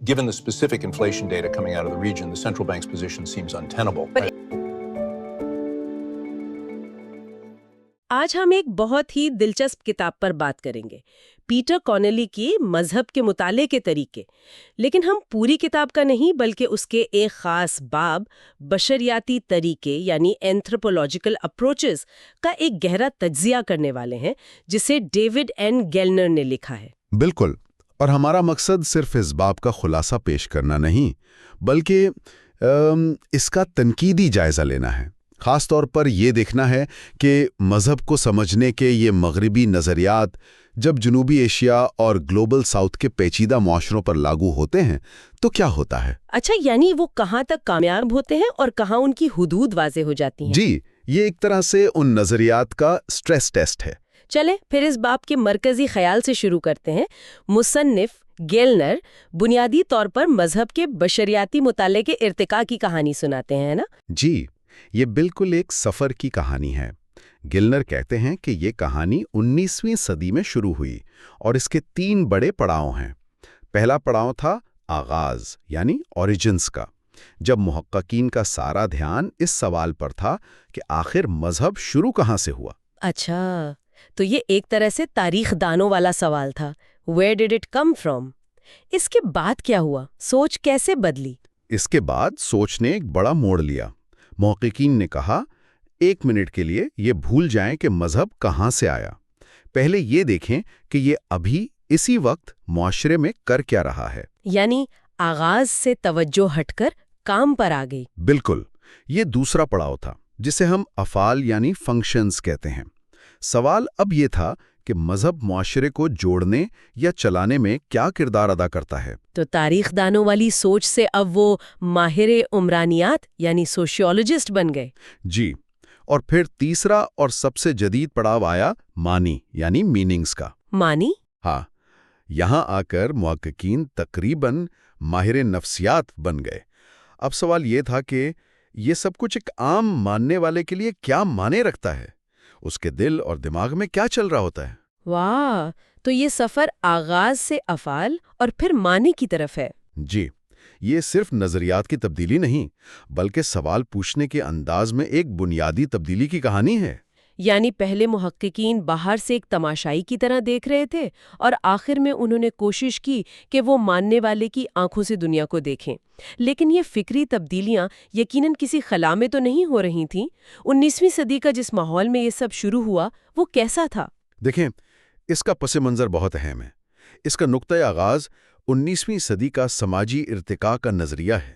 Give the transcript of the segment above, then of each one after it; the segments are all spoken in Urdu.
Given the specific inflation data coming out of the region, the central bank's position seems untenable. آج ہم ایک بہت ہی دلچسپ کتاب پر بات کریں گے، پیٹر کونلی کی مذہب کے مطالعے کے طریقے، لیکن ہم پوری کتاب کا نہیں بلکہ اس کے ایک خاص باب بشریاتی طریقے یعنی اینتھروپولوجیکل اپروچز کا ایک گہرا تجزیہ کرنے والے ہیں، جسے ڈیوڈ این گیلنر نے لکھا ہے۔ بالکل، اور ہمارا مقصد صرف اس باب کا خلاصہ پیش کرنا نہیں بلکہ اس کا تنقیدی جائزہ لینا ہے۔ خاص طور پر یہ دیکھنا ہے کہ مذہب کو سمجھنے کے یہ مغربی نظریات جب جنوبی ایشیا اور گلوبل ساؤتھ کے پیچیدہ معاشروں پر لاگو ہوتے ہیں تو کیا ہوتا ہے۔ اچھا، یعنی وہ کہاں تک کامیاب ہوتے ہیں اور کہاں ان کی حدود واضح ہو جاتی ہیں؟ جی، یہ ایک طرح سے ان نظریات کا سٹریس ٹیسٹ ہے۔ چلیں پھر اس باب کے مرکزی خیال سے شروع کرتے ہیں۔ مصنف گیلنر بنیادی طور پر مذہب کے بشریاتی مطالعے کے ارتقاء کی کہانی سناتے ہیں نا؟ جی، یہ بالکل ایک سفر کی کہانی ہے۔ گیلنر کہتے ہیں کہ یہ کہانی 19ویں صدی میں شروع ہوئی اور اس کے 3 بڑے پڑاؤ ہیں۔ پہلا پڑاؤ تھا آغاز یعنی اوریجنز کا، جب محققین کا سارا دھیان اس سوال پر تھا کہ آخر مذہب شروع کہاں سے ہوا۔ اچھا، تو یہ ایک طرح سے تاریخ دانوں والا سوال تھا، Where did it come from؟ اس کے بعد کیا ہوا؟ سوچ کیسے بدلی؟ اس کے بعد سوچ نے ایک بڑا موڑ لیا۔ محققین نے کہا، 1 منٹ کے لیے یہ بھول جائیں کہ مذہب کہاں سے آیا، پہلے یہ دیکھیں کہ یہ ابھی اسی وقت معاشرے میں کر کیا رہا ہے۔ یعنی آغاز سے توجہ ہٹ کر کام پر آ گئی۔ بالکل، یہ دوسرا پڑاؤ تھا جسے ہم افعال یعنی فنکشنز کہتے ہیں۔ سوال اب یہ تھا کہ مذہب معاشرے کو جوڑنے یا چلانے میں کیا کردار ادا کرتا ہے۔ تو تاریخ دانوں والی سوچ سے اب وہ ماہر عمرانیات یعنی سوشیولوجسٹ بن گئے۔ جی، اور پھر تیسرا اور سب سے جدید پڑاؤ آیا معنی یعنی میننگز کا۔ معنی؟ ہاں، یہاں آ کر محققین تقریباً ماہر نفسیات بن گئے۔ اب سوال یہ تھا کہ یہ سب کچھ ایک عام ماننے والے کے لیے کیا معنی رکھتا ہے، اس کے دل اور دماغ میں کیا چل رہا ہوتا ہے۔ واہ، تو یہ سفر آغاز سے افعال اور پھر معنی کی طرف ہے۔ جی، یہ صرف نظریات کی تبدیلی نہیں بلکہ سوال پوچھنے کے انداز میں ایک بنیادی تبدیلی کی کہانی ہے۔ یعنی پہلے محققین باہر سے ایک تماشائی کی طرح دیکھ رہے تھے اور آخر میں انہوں نے کوشش کی کہ وہ ماننے والے کی آنکھوں سے دنیا کو دیکھیں۔ لیکن یہ فکری تبدیلیاں یقیناً کسی خلا میں تو نہیں ہو رہی تھیں۔ 19ویں صدی کا جس ماحول میں یہ سب شروع ہوا وہ کیسا تھا؟ دیکھیں، اس کا پس منظر بہت اہم ہے۔ اس کا نقطۂ آغاز 19ویں صدی کا سماجی ارتقاء کا نظریہ ہے۔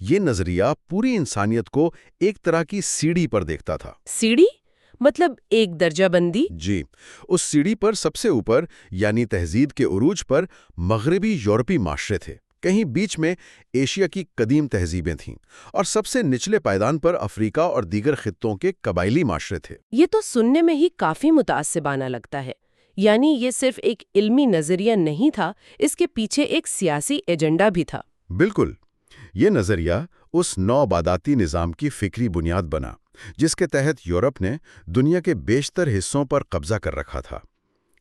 یہ نظریہ پوری انسانیت کو ایک طرح کی سیڑھی پر دیکھتا تھا۔ سیڑھی؟ مطلب ایک درجہ بندی؟ جی، اس سیڑھی پر سب سے اوپر یعنی تہذیب کے عروج پر مغربی یورپی معاشرے تھے، کہیں بیچ میں ایشیا کی قدیم تہذیبیں تھیں، اور سب سے نچلے پائدان پر افریقہ اور دیگر خطوں کے قبائلی معاشرے تھے۔ یہ تو سننے میں ہی کافی متعصبانہ لگتا ہے۔ یعنی یہ صرف ایک علمی نظریہ نہیں تھا، اس کے پیچھے ایک سیاسی ایجنڈا بھی تھا۔ بالکل، یہ نظریہ اس نوآبادیاتی نظام کی فکری بنیاد بنا جس کے تحت یورپ نے دنیا کے بیشتر حصوں پر قبضہ کر رکھا تھا۔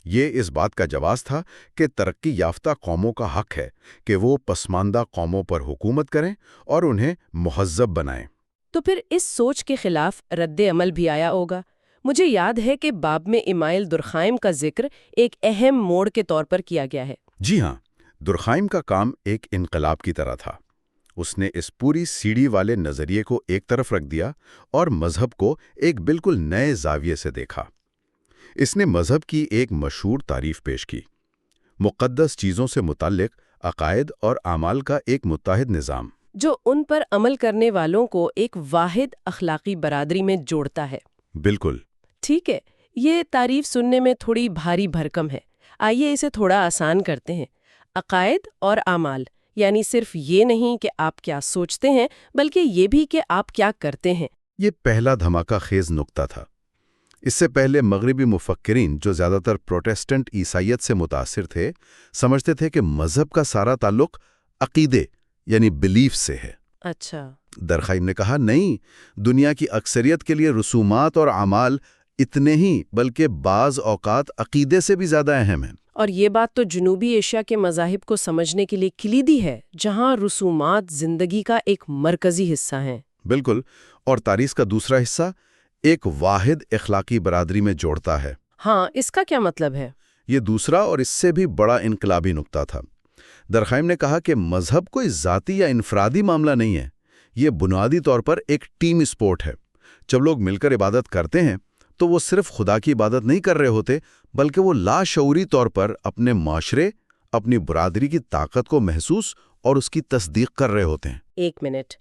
یہ اس بات کا جواز تھا کہ ترقی یافتہ قوموں کا حق ہے کہ وہ پسماندہ قوموں پر حکومت کریں اور انہیں مہذب بنائیں۔ تو پھر اس سوچ کے خلاف رد عمل بھی آیا ہوگا۔ مجھے یاد ہے کہ باب میں اسماعیل درخائم کا ذکر ایک اہم موڑ کے طور پر کیا گیا ہے۔ جی ہاں، درخائم کا کام ایک انقلاب کی طرح تھا۔ اس نے اس پوری سیڑھی والے نظریے کو ایک طرف رکھ دیا اور مذہب کو ایک بالکل نئے زاویے سے دیکھا۔ اس نے مذہب کی ایک مشہور تعریف پیش کی، مقدس چیزوں سے متعلق عقائد اور اعمال کا ایک متحد نظام، جو ان پر عمل کرنے والوں کو ایک واحد اخلاقی برادری میں جوڑتا ہے۔ بالکل۔ ٹھیک ہے، یہ تعریف سننے میں تھوڑی بھاری بھرکم ہے۔ آئیے اسے تھوڑا آسان کرتے ہیں۔ عقائد اور اعمال یعنی صرف یہ نہیں کہ آپ کیا سوچتے ہیں بلکہ یہ بھی کہ آپ کیا کرتے ہیں۔ یہ پہلا دھماکہ خیز نقطہ تھا۔ اس سے پہلے مغربی مفکرین جو زیادہ تر پروٹسٹنٹ عیسائیت سے متاثر تھے سمجھتے تھے کہ مذہب کا سارا تعلق عقیدے یعنی بلیف سے ہے۔ اچھا۔ درخائم نے کہا نہیں، دنیا کی اکثریت کے لیے رسومات اور اعمال اتنے ہی بلکہ بعض اوقات عقیدے سے بھی زیادہ اہم ہیں۔ اور یہ بات تو جنوبی ایشیا کے مذاہب کو سمجھنے کے لیے کلیدی ہے، جہاں رسومات زندگی کا ایک مرکزی حصہ ہیں۔ بالکل، اور تاریخ کا دوسرا حصہ ایک واحد اخلاقی برادری میں جوڑتا ہے۔ ہاں، اس کا کیا مطلب ہے؟ یہ دوسرا اور اس سے بھی بڑا انقلابی نقطہ تھا۔ درخائم نے کہا کہ مذہب کوئی ذاتی یا انفرادی معاملہ نہیں ہے، یہ بنیادی طور پر ایک ٹیم اسپورٹ ہے۔ جب لوگ مل کر عبادت کرتے ہیں تو وہ صرف خدا کی عبادت نہیں کر رہے ہوتے، بلکہ وہ لاشعوری طور پر اپنے معاشرے، اپنی برادری کی طاقت کو محسوس اور اس کی تصدیق کر رہے ہوتے ہیں۔ ایک منٹ،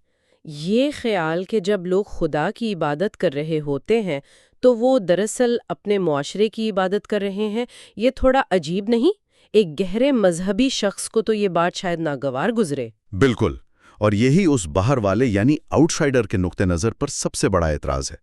یہ خیال کہ جب لوگ خدا کی عبادت کر رہے ہوتے ہیں تو وہ دراصل اپنے معاشرے کی عبادت کر رہے ہیں، یہ تھوڑا عجیب نہیں؟ ایک گہرے مذہبی شخص کو تو یہ بات شاید ناگوار گزرے۔ بالکل، اور یہی اس باہر والے یعنی آؤٹ سائیڈر کے نقطہ نظر پر سب سے بڑا اعتراض ہے۔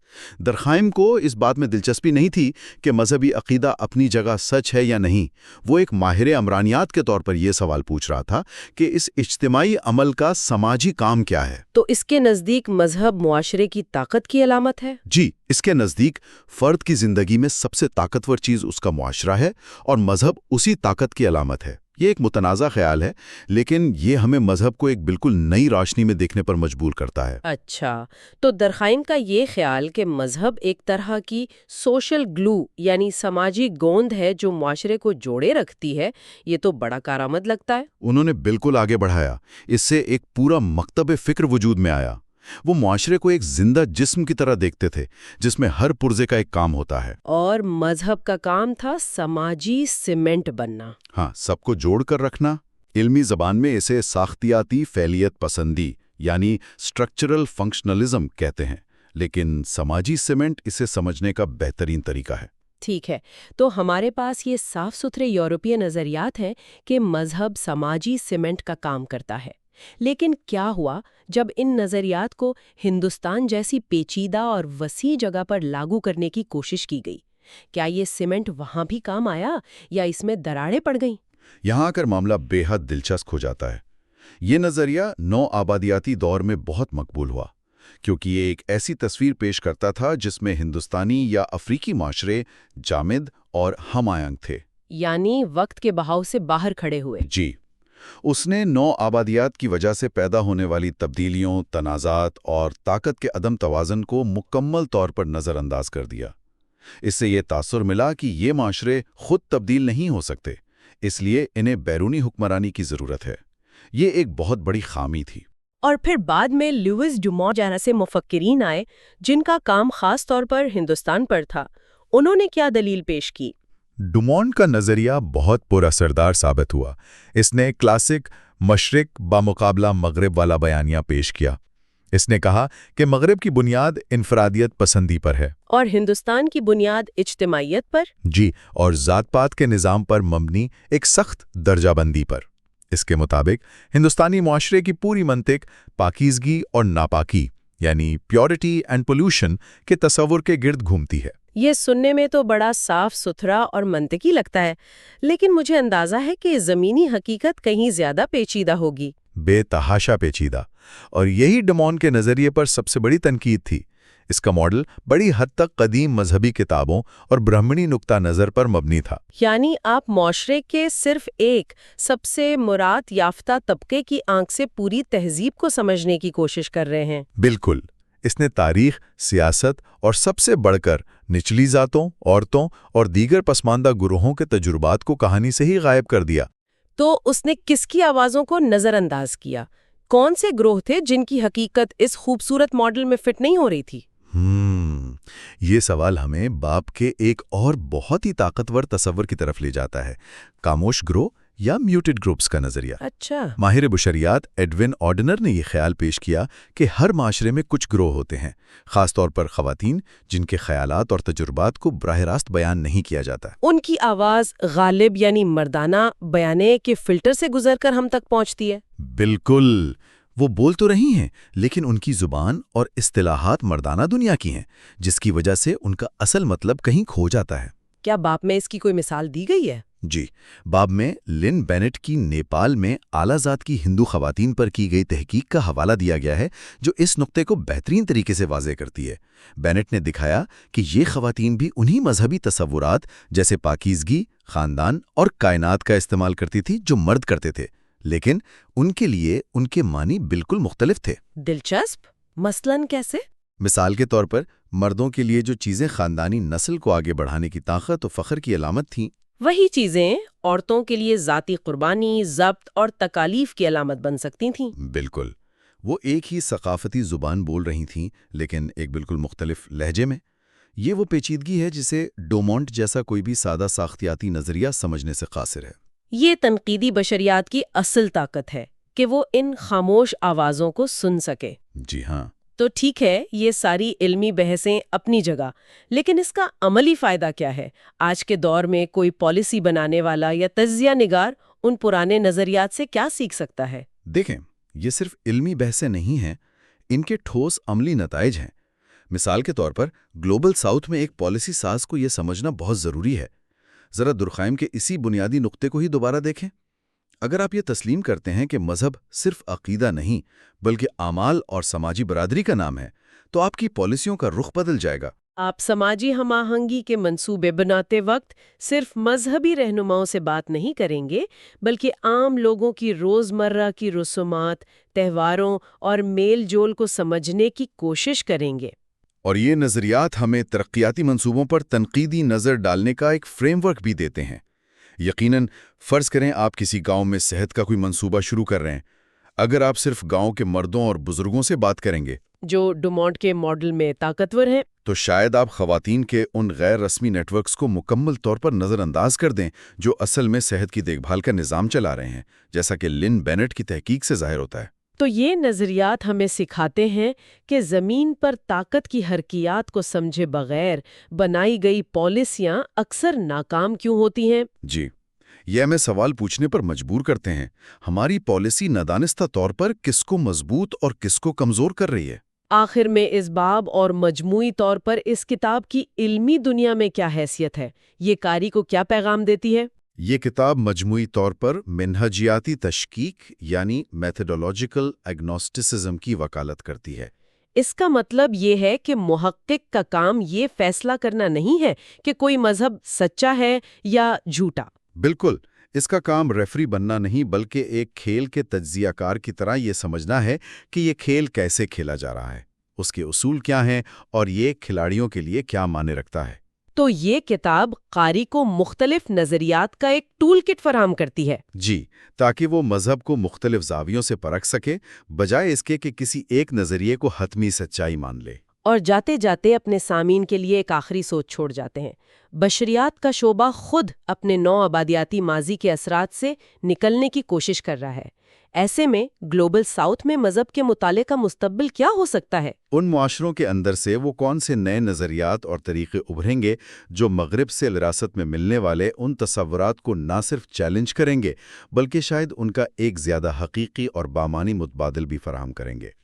درخائم کو اس بات میں دلچسپی نہیں تھی کہ مذہبی عقیدہ اپنی جگہ سچ ہے یا نہیں۔ وہ ایک ماہر عمرانیات کے طور پر یہ سوال پوچھ رہا تھا کہ اس اجتماعی عمل کا سماجی کام کیا ہے۔ تو اس کے نزدیک مذہب معاشرے کی طاقت کی علامت ہے؟ جی، اس کے نزدیک فرد کی زندگی میں سب سے طاقتور چیز اس کا معاشرہ ہے اور مذہب اسی طاقت کی علامت ہے۔ یہ ایک متنازع خیال ہے، لیکن یہ ہمیں مذہب کو ایک بالکل نئی روشنی میں دیکھنے پر مجبور کرتا ہے۔ اچھا، تو درخائم کا یہ خیال کہ مذہب ایک طرح کی سوشل گلو یعنی سماجی گوند ہے جو معاشرے کو جوڑے رکھتی ہے، یہ تو بڑا کارآمد لگتا ہے۔ انہوں نے بالکل آگے بڑھایا، اس سے ایک پورا مکتب فکر وجود میں آیا۔ وہ معاشرے کو ایک زندہ جسم کی طرح دیکھتے تھے جس میں ہر پرزے کا ایک کام ہوتا ہے، اور مذہب کا کام تھا سماجی سیمنٹ بننا۔ ہاں، سب کو جوڑ کر رکھنا۔ علمی زبان میں اسے ساختیاتی فعلیت پسندی یعنی اسٹرکچرل فنکشنلزم کہتے ہیں، لیکن سماجی سیمنٹ اسے سمجھنے کا بہترین طریقہ ہے۔ ٹھیک ہے، تو ہمارے پاس یہ صاف ستھرے یورپی نظریات ہیں کہ مذہب سماجی سیمنٹ کا کام کرتا ہے، لیکن کیا ہوا جب ان نظریات کو ہندوستان جیسی پیچیدہ اور وسیع جگہ پر لاگو کرنے کی کوشش کی گئی؟ کیا یہ سیمنٹ وہاں بھی کام آیا یا اس میں دراڑیں پڑ گئیں؟ یہاں کر معاملہ بے حد دلچسپ ہو جاتا ہے۔ یہ نظریہ نو آبادیاتی دور میں بہت مقبول ہوا، کیونکہ یہ ایک ایسی تصویر پیش کرتا تھا جس میں ہندوستانی یا افریقی معاشرے جامد اور ہم آہنگ تھے، یعنی وقت کے بہاؤ سے باہر کھڑے ہوئے۔ جی، اس نے نو آبادیات کی وجہ سے پیدا ہونے والی تبدیلیوں، تنازعات اور طاقت کے عدم توازن کو مکمل طور پر نظر انداز کر دیا۔ اس سے یہ تاثر ملا کہ یہ معاشرے خود تبدیل نہیں ہو سکتے، اس لیے انہیں بیرونی حکمرانی کی ضرورت ہے۔ یہ ایک بہت بڑی خامی تھی۔ اور پھر بعد میں لوئس ڈومون جیسے مفکرین آئے جن کا کام خاص طور پر ہندوستان پر تھا۔ انہوں نے کیا دلیل پیش کی؟ ڈومون کا نظریہ بہت پر اثردار ثابت ہوا۔ اس نے کلاسک مشرق بامقابلہ مغرب والا بیانیہ پیش کیا۔ اس نے کہا کہ مغرب کی بنیاد انفرادیت پسندی پر ہے اور ہندوستان کی بنیاد اجتماعیت پر؟ جی، اور ذات پات کے نظام پر مبنی ایک سخت درجہ بندی پر۔ اس کے مطابق ہندوستانی معاشرے کی پوری منطق پاکیزگی اور ناپاکی یعنی پیورٹی اینڈ پولوشن کے تصور کے گرد گھومتی ہے۔ یہ سننے میں تو بڑا صاف ستھرا اور منطقی لگتا ہے، لیکن مجھے اندازہ ہے کہ زمینی حقیقت کہیں زیادہ پیچیدہ ہوگی۔ بے تحاشا پیچیدہ، اور یہی ڈومون کے نظریے پر سب سے بڑی تنقید تھی۔ اس کا ماڈل بڑی حد تک قدیم مذہبی کتابوں اور برہمنی نقطہ نظر پر مبنی تھا۔ یعنی آپ معاشرے کے صرف ایک سب سے مراد یافتہ طبقے کی آنکھ سے پوری تہذیب کو سمجھنے کی کوشش کر رہے ہیں۔ بالکل، اس نے تاریخ، سیاست اور سب سے بڑھ کر نچلی ذاتوں، عورتوں اور دیگر پسماندہ گروہوں کے تجربات کو کہانی سے ہی غائب کر دیا۔ تو اس نے کس کی آوازوں کو نظر انداز کیا؟ کون سے گروہ تھے جن کی حقیقت اس خوبصورت ماڈل میں فٹ نہیں ہو رہی تھی؟ یہ سوال ہمیں باپ کے ایک اور بہت ہی طاقتور تصور کی طرف لے جاتا ہے، خاموش گروہ یا میوٹڈ گروپس کا نظریہ۔ اچھا، ماہر بشریات ایڈون آرڈنر نے یہ خیال پیش کیا کہ ہر معاشرے میں کچھ گروہ ہوتے ہیں، خاص طور پر خواتین، جن کے خیالات اور تجربات کو براہ راست بیان نہیں کیا جاتا۔ ان کی آواز غالب یعنی مردانہ بیانے کے فلٹر سے گزر کر ہم تک پہنچتی ہے۔ بالکل، وہ بول تو رہی ہیں لیکن ان کی زبان اور اصطلاحات مردانہ دنیا کی ہیں، جس کی وجہ سے ان کا اصل مطلب کہیں کھو جاتا ہے۔ کیا باپ میں اس کی کوئی مثال دی گئی ہے؟ جی، باب میں لن بینٹ کی نیپال میں اعلیٰ ذات کی ہندو خواتین پر کی گئی تحقیق کا حوالہ دیا گیا ہے جو اس نقطے کو بہترین طریقے سے واضح کرتی ہے۔ بینٹ نے دکھایا کہ یہ خواتین بھی انہی مذہبی تصورات جیسے پاکیزگی، خاندان اور کائنات کا استعمال کرتی تھی جو مرد کرتے تھے، لیکن ان کے لیے ان کے معنی بالکل مختلف تھے۔ دلچسپ، مثلاً کیسے؟ مثال کے طور پر مردوں کے لیے جو چیزیں خاندانی نسل کو آگے بڑھانے کی طاقت و فخر کی علامت تھیں، وہی چیزیں عورتوں کے لیے ذاتی قربانی، ضبط اور تکالیف کی علامت بن سکتی تھیں۔ بالکل، وہ ایک ہی ثقافتی زبان بول رہی تھیں لیکن ایک بالکل مختلف لہجے میں۔ یہ وہ پیچیدگی ہے جسے ڈومونٹ جیسا کوئی بھی سادہ ساختیاتی نظریہ سمجھنے سے قاصر ہے۔ یہ تنقیدی بشریات کی اصل طاقت ہے کہ وہ ان خاموش آوازوں کو سن سکے۔ جی ہاں، تو ٹھیک ہے، یہ ساری علمی بحثیں اپنی جگہ، لیکن اس کا عملی فائدہ کیا ہے؟ آج کے دور میں کوئی پالیسی بنانے والا یا تجزیہ نگار ان پرانے نظریات سے کیا سیکھ سکتا ہے؟ دیکھیں، یہ صرف علمی بحثیں نہیں ہیں، ان کے ٹھوس عملی نتائج ہیں۔ مثال کے طور پر گلوبل ساؤتھ میں ایک پالیسی ساز کو یہ سمجھنا بہت ضروری ہے۔ ذرا درخائم کے اسی بنیادی نقطے کو ہی دوبارہ دیکھیں۔ اگر آپ یہ تسلیم کرتے ہیں کہ مذہب صرف عقیدہ نہیں بلکہ اعمال اور سماجی برادری کا نام ہے، تو آپ کی پالیسیوں کا رخ بدل جائے گا۔ آپ سماجی ہم آہنگی کے منصوبے بناتے وقت صرف مذہبی رہنماؤں سے بات نہیں کریں گے، بلکہ عام لوگوں کی روزمرہ کی رسومات، تہواروں اور میل جول کو سمجھنے کی کوشش کریں گے۔ اور یہ نظریات ہمیں ترقیاتی منصوبوں پر تنقیدی نظر ڈالنے کا ایک فریم ورک بھی دیتے ہیں۔ یقیناً فرض کریں آپ کسی گاؤں میں صحت کا کوئی منصوبہ شروع کر رہے ہیں۔ اگر آپ صرف گاؤں کے مردوں اور بزرگوں سے بات کریں گے جو ڈومونٹ کے ماڈل میں طاقتور ہیں، تو شاید آپ خواتین کے ان غیر رسمی نیٹ ورکس کو مکمل طور پر نظر انداز کر دیں جو اصل میں صحت کی دیکھ بھال کا نظام چلا رہے ہیں، جیسا کہ لن بینٹ کی تحقیق سے ظاہر ہوتا ہے۔ تو یہ نظریات ہمیں سکھاتے ہیں کہ زمین پر طاقت کی حرکیات کو سمجھے بغیر بنائی گئی پالیسیاں اکثر ناکام کیوں ہوتی ہیں۔ جی، یہ ہمیں سوال پوچھنے پر مجبور کرتے ہیں، ہماری پالیسی نادانستہ طور پر کس کو مضبوط اور کس کو کمزور کر رہی ہے؟ آخر میں اس باب اور مجموعی طور پر اس کتاب کی علمی دنیا میں کیا حیثیت ہے؟ یہ قاری کو کیا پیغام دیتی ہے؟ یہ کتاب مجموعی طور پر منہجیاتی تشکیک یعنی میتھڈولوجیکل ایگنوسٹسزم کی وکالت کرتی ہے۔ اس کا مطلب یہ ہے کہ محقق کا کام یہ فیصلہ کرنا نہیں ہے کہ کوئی مذہب سچا ہے یا جھوٹا۔ بالکل، اس کا کام ریفری بننا نہیں بلکہ ایک کھیل کے تجزیہ کار کی طرح یہ سمجھنا ہے کہ یہ کھیل کیسے کھیلا جا رہا ہے، اس کے اصول کیا ہیں اور یہ کھلاڑیوں کے لیے کیا معنی رکھتا ہے۔ تو یہ کتاب قاری کو مختلف نظریات کا ایک ٹول کٹ فراہم کرتی ہے۔ جی، تاکہ وہ مذہب کو مختلف زاویوں سے پرکھ سکے، بجائے اس کے کہ کسی ایک نظریے کو حتمی سچائی مان لے۔ اور جاتے جاتے اپنے سامعین کے لیے ایک آخری سوچ چھوڑ جاتے ہیں۔ بشریات کا شعبہ خود اپنے نو آبادیاتی ماضی کے اثرات سے نکلنے کی کوشش کر رہا ہے۔ ایسے میں گلوبل ساؤتھ میں مذہب کے مطالعے کا مستقبل کیا ہو سکتا ہے؟ ان معاشروں کے اندر سے وہ کون سے نئے نظریات اور طریقے ابھریں گے جو مغرب سے وراثت میں ملنے والے ان تصورات کو نہ صرف چیلنج کریں گے بلکہ شاید ان کا ایک زیادہ حقیقی اور بامعنی متبادل بھی فراہم کریں گے۔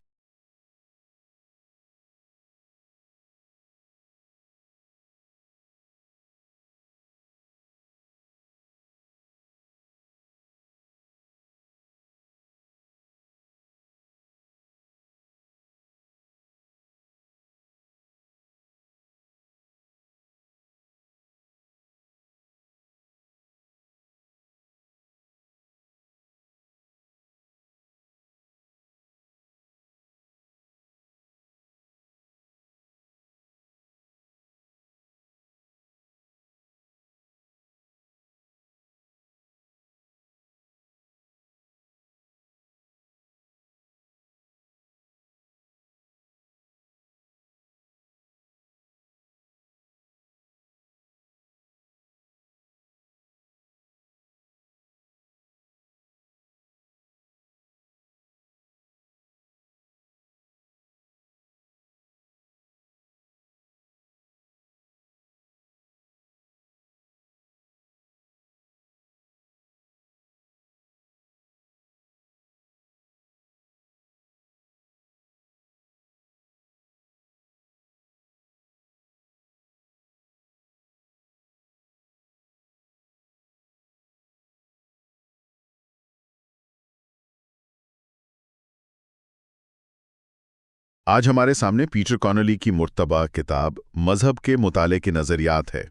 آج ہمارے سامنے پیٹر کونلی کی مرتبہ کتاب مذہب کے مطالعے کے نظریات ہے۔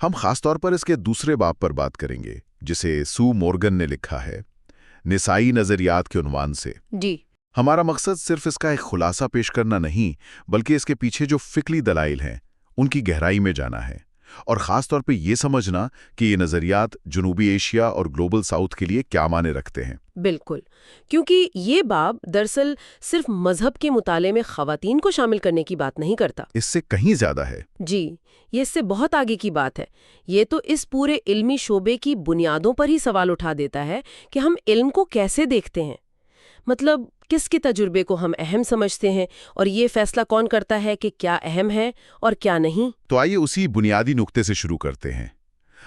ہم خاص طور پر اس کے دوسرے باب پر بات کریں گے، جسے سو مورگن نے لکھا ہے، نسائی نظریات کے عنوان سے۔ جی، ہمارا مقصد صرف اس کا ایک خلاصہ پیش کرنا نہیں، بلکہ اس کے پیچھے جو فکری دلائل ہیں ان کی گہرائی میں جانا ہے، اور خاص طور پہ یہ سمجھنا کہ یہ نظریات جنوبی ایشیا اور گلوبل ساؤتھ کے لیے کیا معنی رکھتے ہیں۔ بالکل، کیونکہ یہ باب دراصل صرف مذہب کے مطالعے میں خواتین کو شامل کرنے کی بات نہیں کرتا۔ اس سے کہیں زیادہ ہے۔ جی، یہ اس سے بہت آگے کی بات ہے۔ یہ تو اس پورے علمی شعبے کی بنیادوں پر ہی سوال اٹھا دیتا ہے کہ ہم علم کو کیسے دیکھتے ہیں، مطلب کس کے تجربے کو ہم اہم سمجھتے ہیں، اور یہ فیصلہ کون کرتا ہے کہ کیا اہم ہے اور کیا نہیں۔ تو آئیے اسی بنیادی نقطے سے شروع کرتے ہیں۔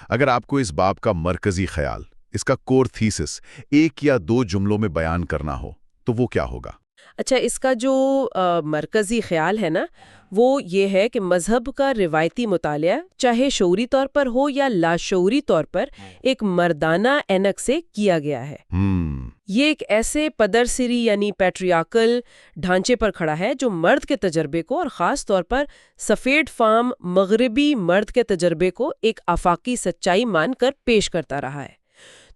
اگر آپ کو اس باب کا مرکزی خیال، اس کا کور تھیسس، ایک یا دو جملوں میں بیان کرنا ہو تو وہ کیا ہوگا؟ اچھا، اس کا جو مرکزی خیال ہے نا، وہ یہ ہے کہ مذہب کا روایتی مطالعہ چاہے شعوری طور پر ہو یا لاشعوری طور پر ایک مردانہ اینک سے کیا گیا ہے۔ یہ ایک ایسے پدرسری یعنی پیٹریارکل ڈھانچے پر کھڑا ہے جو مرد کے تجربے کو، اور خاص طور پر سفید فام مغربی مرد کے تجربے کو ایک آفاقی سچائی مان کر پیش کرتا رہا ہے۔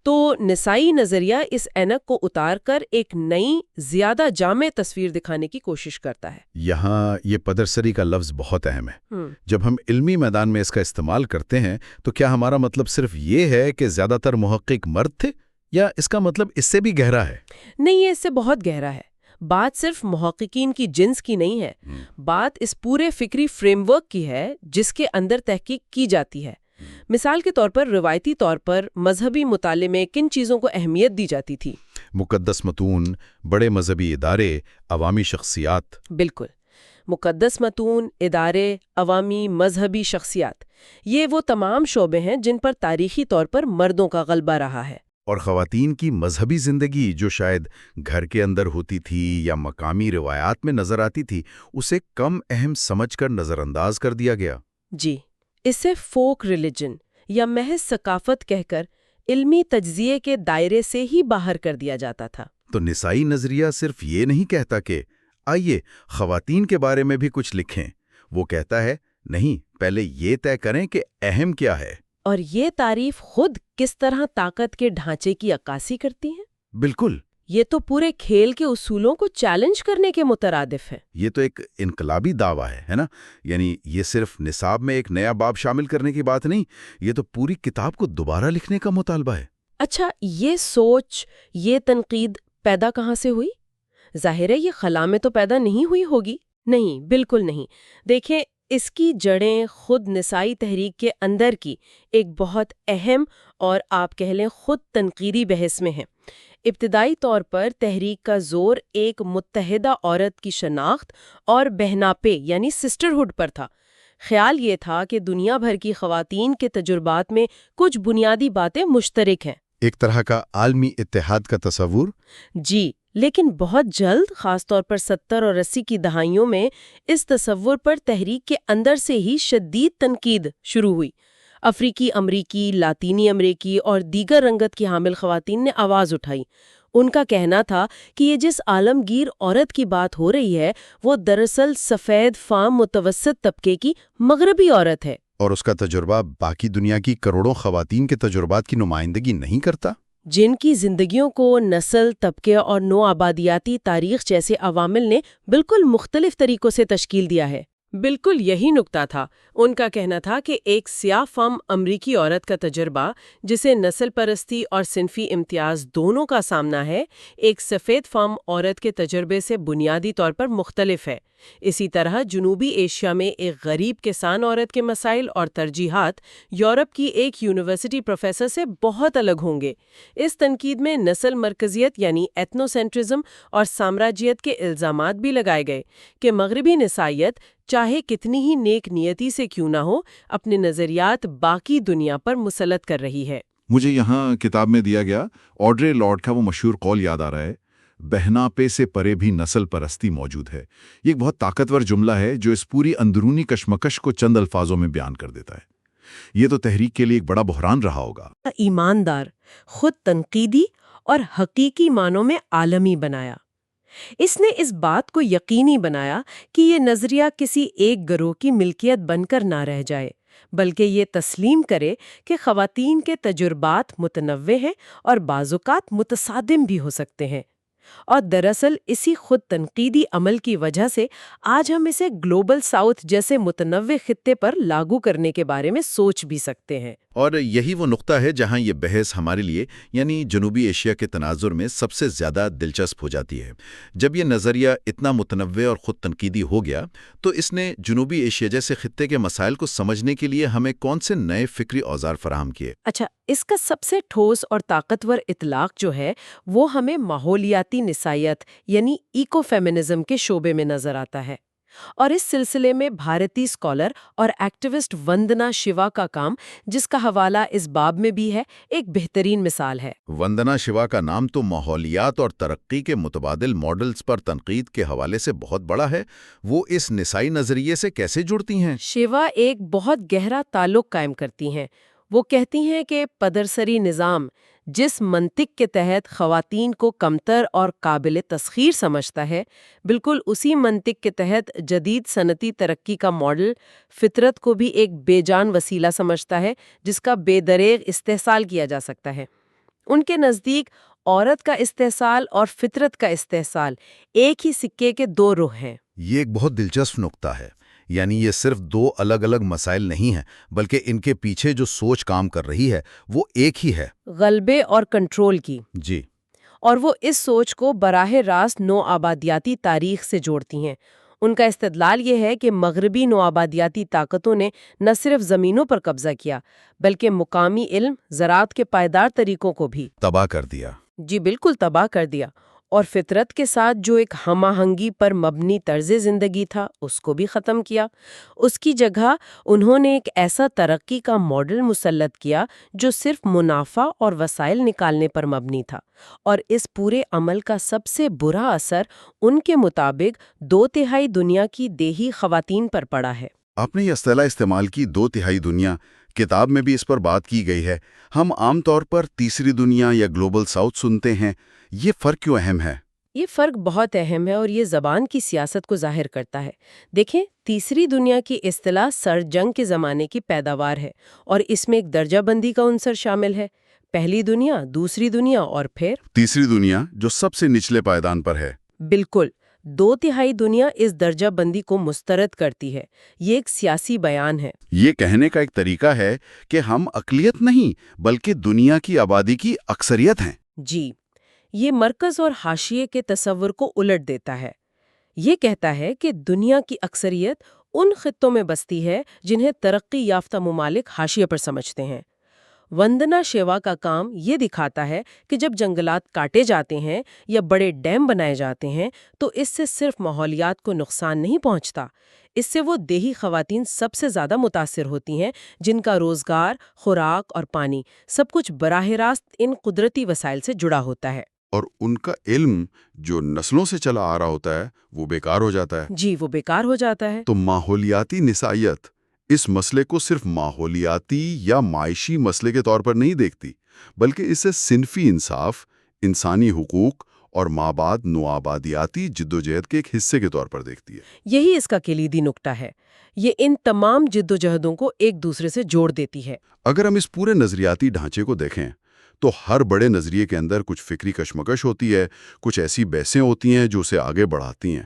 تو نسائی نظریہ اس اینک کو اتار کر ایک نئی، زیادہ جامع تصویر دکھانے کی کوشش کرتا ہے۔ یہاں یہ پدرسری کا لفظ بہت اہم ہے۔ جب ہم علمی میدان میں اس کا استعمال کرتے ہیں تو کیا ہمارا مطلب صرف یہ ہے کہ زیادہ تر محقق مرد تھے، یا اس کا مطلب اس سے بھی گہرا ہے؟ نہیں، یہ اس سے بہت گہرا ہے۔ بات صرف محققین کی جنس کی نہیں ہے، بات اس پورے فکری فریم ورک کی ہے جس کے اندر تحقیق کی جاتی ہے۔ مثال کے طور پر روایتی طور پر مذہبی مطالعے میں کن چیزوں کو اہمیت دی جاتی تھی؟ مقدس متون، بڑے مذہبی ادارے، عوامی شخصیات۔ بالکل، مقدس متون، ادارے، عوامی مذہبی شخصیات، یہ وہ تمام شعبے ہیں جن پر تاریخی طور پر مردوں کا غلبہ رہا ہے۔ اور خواتین کی مذہبی زندگی جو شاید گھر کے اندر ہوتی تھی یا مقامی روایات میں نظر آتی تھی، اسے کم اہم سمجھ کر نظر انداز کر دیا گیا۔ جی، اسے فوک ریلیجن یا محض ثقافت کہہ کر علمی تجزیے کے دائرے سے ہی باہر کر دیا جاتا تھا۔ تو نسائی نظریہ صرف یہ نہیں کہتا کہ آئیے خواتین کے بارے میں بھی کچھ لکھیں، وہ کہتا ہے نہیں، پہلے یہ طے کریں کہ اہم کیا ہے۔ اور یہ تعریف خود کس طرح طاقت کے ڈھانچے کی عکاسی کرتی ہے؟ بالکل، یہ تو پورے کھیل کے اصولوں کو چیلنج کرنے کے مترادف ہے۔ یہ تو ایک انقلابی دعویٰ ہے نا؟ یعنی یہ صرف نصاب میں ایک نیا باب شامل کرنے کی بات نہیں، یہ تو پوری کتاب کو دوبارہ لکھنے کا مطالبہ ہے۔ اچھا، یہ سوچ، یہ تنقید پیدا کہاں سے ہوئی؟ ظاہر ہے یہ خلا میں تو پیدا نہیں ہوئی ہوگی۔ نہیں، بالکل نہیں۔ دیکھیں، اس کی جڑیں خود نسائی تحریک کے اندر کی ایک بہت اہم اور آپ کہہ لیں خود تنقیدی بحث میں ہیں۔ ابتدائی طور پر تحریک کا زور ایک متحدہ عورت کی شناخت اور بہناپے یعنی سسٹرہڈ پر تھا۔ خیال یہ تھا کہ دنیا بھر کی خواتین کے تجربات میں کچھ بنیادی باتیں مشترک ہیں۔ ایک طرح کا عالمی اتحاد کا تصور۔ جی، لیکن بہت جلد، خاص طور پر 70 اور 80 کی دہائیوں میں، اس تصور پر تحریک کے اندر سے ہی شدید تنقید شروع ہوئی۔ افریقی امریکی، لاطینی امریکی اور دیگر رنگت کی حامل خواتین نے آواز اٹھائی۔ ان کا کہنا تھا کہ یہ جس عالمگیر عورت کی بات ہو رہی ہے وہ دراصل سفید فام متوسط طبقے کی مغربی عورت ہے، اور اس کا تجربہ باقی دنیا کی کروڑوں خواتین کے تجربات کی نمائندگی نہیں کرتا، جن کی زندگیوں کو نسل، طبقے اور نو آبادیاتی تاریخ جیسے عوامل نے بالکل مختلف طریقوں سے تشکیل دیا ہے۔ بالکل یہی نکتہ تھا۔ ان کا کہنا تھا کہ ایک سیاہ فام امریکی عورت کا تجربہ، جسے نسل پرستی اور صنفی امتیاز دونوں کا سامنا ہے، ایک سفید فام عورت کے تجربے سے بنیادی طور پر مختلف ہے۔ اسی طرح جنوبی ایشیا میں ایک غریب کسان عورت کے مسائل اور ترجیحات یورپ کی ایک یونیورسٹی پروفیسر سے بہت الگ ہوں گے۔ اس تنقید میں نسل مرکزیت یعنی ایتھنو سینٹرزم اور سامراجیت کے الزامات بھی لگائے گئے کہ مغربی نسائیت چاہے کتنی ہی نیک نیتی سے کیوں نہ ہو، اپنے نظریات باقی دنیا پر مسلط کر رہی ہے۔ مجھے یہاں کتاب میں دیا گیا آڈرے لارڈ کا وہ مشہور قول یاد آ رہا ہے، بہناپے سے پرے بھی نسل پرستی موجود ہے۔ یہ ایک بہت طاقتور جملہ ہے جو اس پوری اندرونی کشمکش کو چند الفاظوں میں بیان کر دیتا ہے۔ یہ تو تحریک کے لیے ایک بڑا بحران رہا ہوگا۔ ایماندار، خود تنقیدی اور حقیقی معنوں میں عالمی بنایا۔ اس نے اس بات کو یقینی بنایا کہ یہ نظریہ کسی ایک گروہ کی ملکیت بن کر نہ رہ جائے، بلکہ یہ تسلیم کرے کہ خواتین کے تجربات متنوع ہیں اور بعض اوقات متصادم بھی ہو سکتے ہیں۔ اور دراصل اسی خود تنقیدی عمل کی وجہ سے آج ہم اسے گلوبل ساؤتھ جیسے متنوع خطے پر لاگو کرنے کے بارے میں سوچ بھی سکتے ہیں۔ اور یہی وہ نقطہ ہے جہاں یہ بحث ہمارے لیے یعنی جنوبی ایشیا کے تناظر میں سب سے زیادہ دلچسپ ہو جاتی ہے۔ جب یہ نظریہ اتنا متنوع اور خود تنقیدی ہو گیا تو اس نے جنوبی ایشیا جیسے خطے کے مسائل کو سمجھنے کے لیے ہمیں کون سے نئے فکری اوزار فراہم کیے؟ اچھا، اس کا سب سے ٹھوس اور طاقتور اطلاق جو ہے وہ ہمیں ماحولیاتی نسائیت یعنی ایکو فیمنزم کے شعبے میں نظر آتا ہے، اور اس سلسلے میں بھارتی اسکالر اور ایکٹیوسٹ وندنا شیوا کا کام، جس کا حوالہ اس باب میں بھی ہے، ایک بہترین مثال ہے۔ وندنا شیوا کا نام تو ماحولیات اور ترقی کے متبادل ماڈلز پر تنقید کے حوالے سے بہت بڑا ہے۔ وہ اس نسائی نظریے سے کیسے جڑتی ہیں؟ شیوا ایک بہت گہرا تعلق قائم کرتی ہیں۔ وہ کہتی ہیں کہ پدرسری نظام جس منطق کے تحت خواتین کو کمتر اور قابل تسخیر سمجھتا ہے، بالکل اسی منطق کے تحت جدید صنعتی ترقی کا ماڈل فطرت کو بھی ایک بے جان وسیلہ سمجھتا ہے جس کا بے دریغ استحصال کیا جا سکتا ہے۔ ان کے نزدیک عورت کا استحصال اور فطرت کا استحصال ایک ہی سکے کے دو رخ ہیں۔ یہ ایک بہت دلچسپ نقطہ ہے، یعنی یہ صرف دو الگ الگ مسائل نہیں ہیں بلکہ ان کے پیچھے جو سوچ کام کر رہی ہے وہ ایک ہی ہے، غلبے اور کنٹرول کی۔ جی۔ اور وہ اس سوچ کو براہ راست نوآبادیاتی تاریخ سے جوڑتی ہیں۔ ان کا استدلال یہ ہے کہ مغربی نوآبادیاتی طاقتوں نے نہ صرف زمینوں پر قبضہ کیا بلکہ مقامی علم، زراعت کے پائیدار طریقوں کو بھی تباہ کر دیا۔ جی بالکل تباہ کر دیا، اور فطرت کے ساتھ جو ایک ہم آہنگی پر مبنی طرز زندگی تھا اس کو بھی ختم کیا۔ اس کی جگہ انہوں نے ایک ایسا ترقی کا ماڈل مسلط کیا جو صرف منافع اور وسائل نکالنے پر مبنی تھا، اور اس پورے عمل کا سب سے برا اثر ان کے مطابق 2/3 دنیا کی دیہی خواتین پر پڑا ہے۔ آپ نے یہ اصطلاح استعمال کی 2/3 دنیا، کتاب میں بھی اس پر بات کی گئی ہے۔ ہم عام طور پر تیسری دنیا یا گلوبل ساؤتھ سنتے ہیں، یہ فرق کیوں اہم ہے؟ یہ فرق بہت اہم ہے اور یہ زبان کی سیاست کو ظاہر کرتا ہے۔ دیکھیں، تیسری دنیا کی اصطلاح سر جنگ کے زمانے کی پیداوار ہے، اور اس میں ایک درجہ بندی کا عنصر شامل ہے، پہلی دنیا، دوسری دنیا اور پھر تیسری دنیا جو سب سے نچلے پائیدان پر ہے۔ بالکل 2/3 دنیا اس درجہ بندی کو مسترد کرتی ہے۔ یہ ایک سیاسی بیان ہے۔ یہ کہنے کا ایک طریقہ ہے کہ ہم اقلیت نہیں بلکہ دنیا کی آبادی کی اکثریت ہیں۔ جی، یہ مرکز اور حاشیے کے تصور کو الٹ دیتا ہے۔ یہ کہتا ہے کہ دنیا کی اکثریت ان خطوں میں بستی ہے جنہیں ترقی یافتہ ممالک حاشیے پر سمجھتے ہیں۔ وندنا شیوا کا کام یہ دکھاتا ہے کہ جب جنگلات کاٹے جاتے ہیں یا بڑے ڈیم بنائے جاتے ہیں تو اس سے صرف ماحولیات کو نقصان نہیں پہنچتا، اس سے وہ دیہی خواتین سب سے زیادہ متاثر ہوتی ہیں جن کا روزگار، خوراک اور پانی سب کچھ براہ راست ان قدرتی وسائل سے جڑا ہوتا ہے۔ اور ان کا علم جو نسلوں سے چلا آ رہا ہوتا ہے وہ بیکار ہو جاتا ہے۔ جی، وہ بیکار ہو جاتا ہے۔ تو ماحولیاتی نسائیت اس مسئلے کو صرف ماحولیاتی یا معاشی مسئلے کے طور پر نہیں دیکھتی، بلکہ اسے صنفی انصاف، انسانی حقوق اور مابعد نوآبادیاتی جدوجہد کے ایک حصے کے طور پر دیکھتی ہے۔ یہی اس کا کلیدی نکتہ ہے۔ یہ ان تمام جدوجہدوں کو ایک دوسرے سے جوڑ دیتی ہے۔ اگر ہم اس پورے نظریاتی ڈھانچے کو دیکھیں تو ہر بڑے نظریے کے اندر کچھ فکری کشمکش ہوتی ہے، کچھ ایسی بحثیں ہوتی ہیں جو اسے آگے بڑھاتی ہیں۔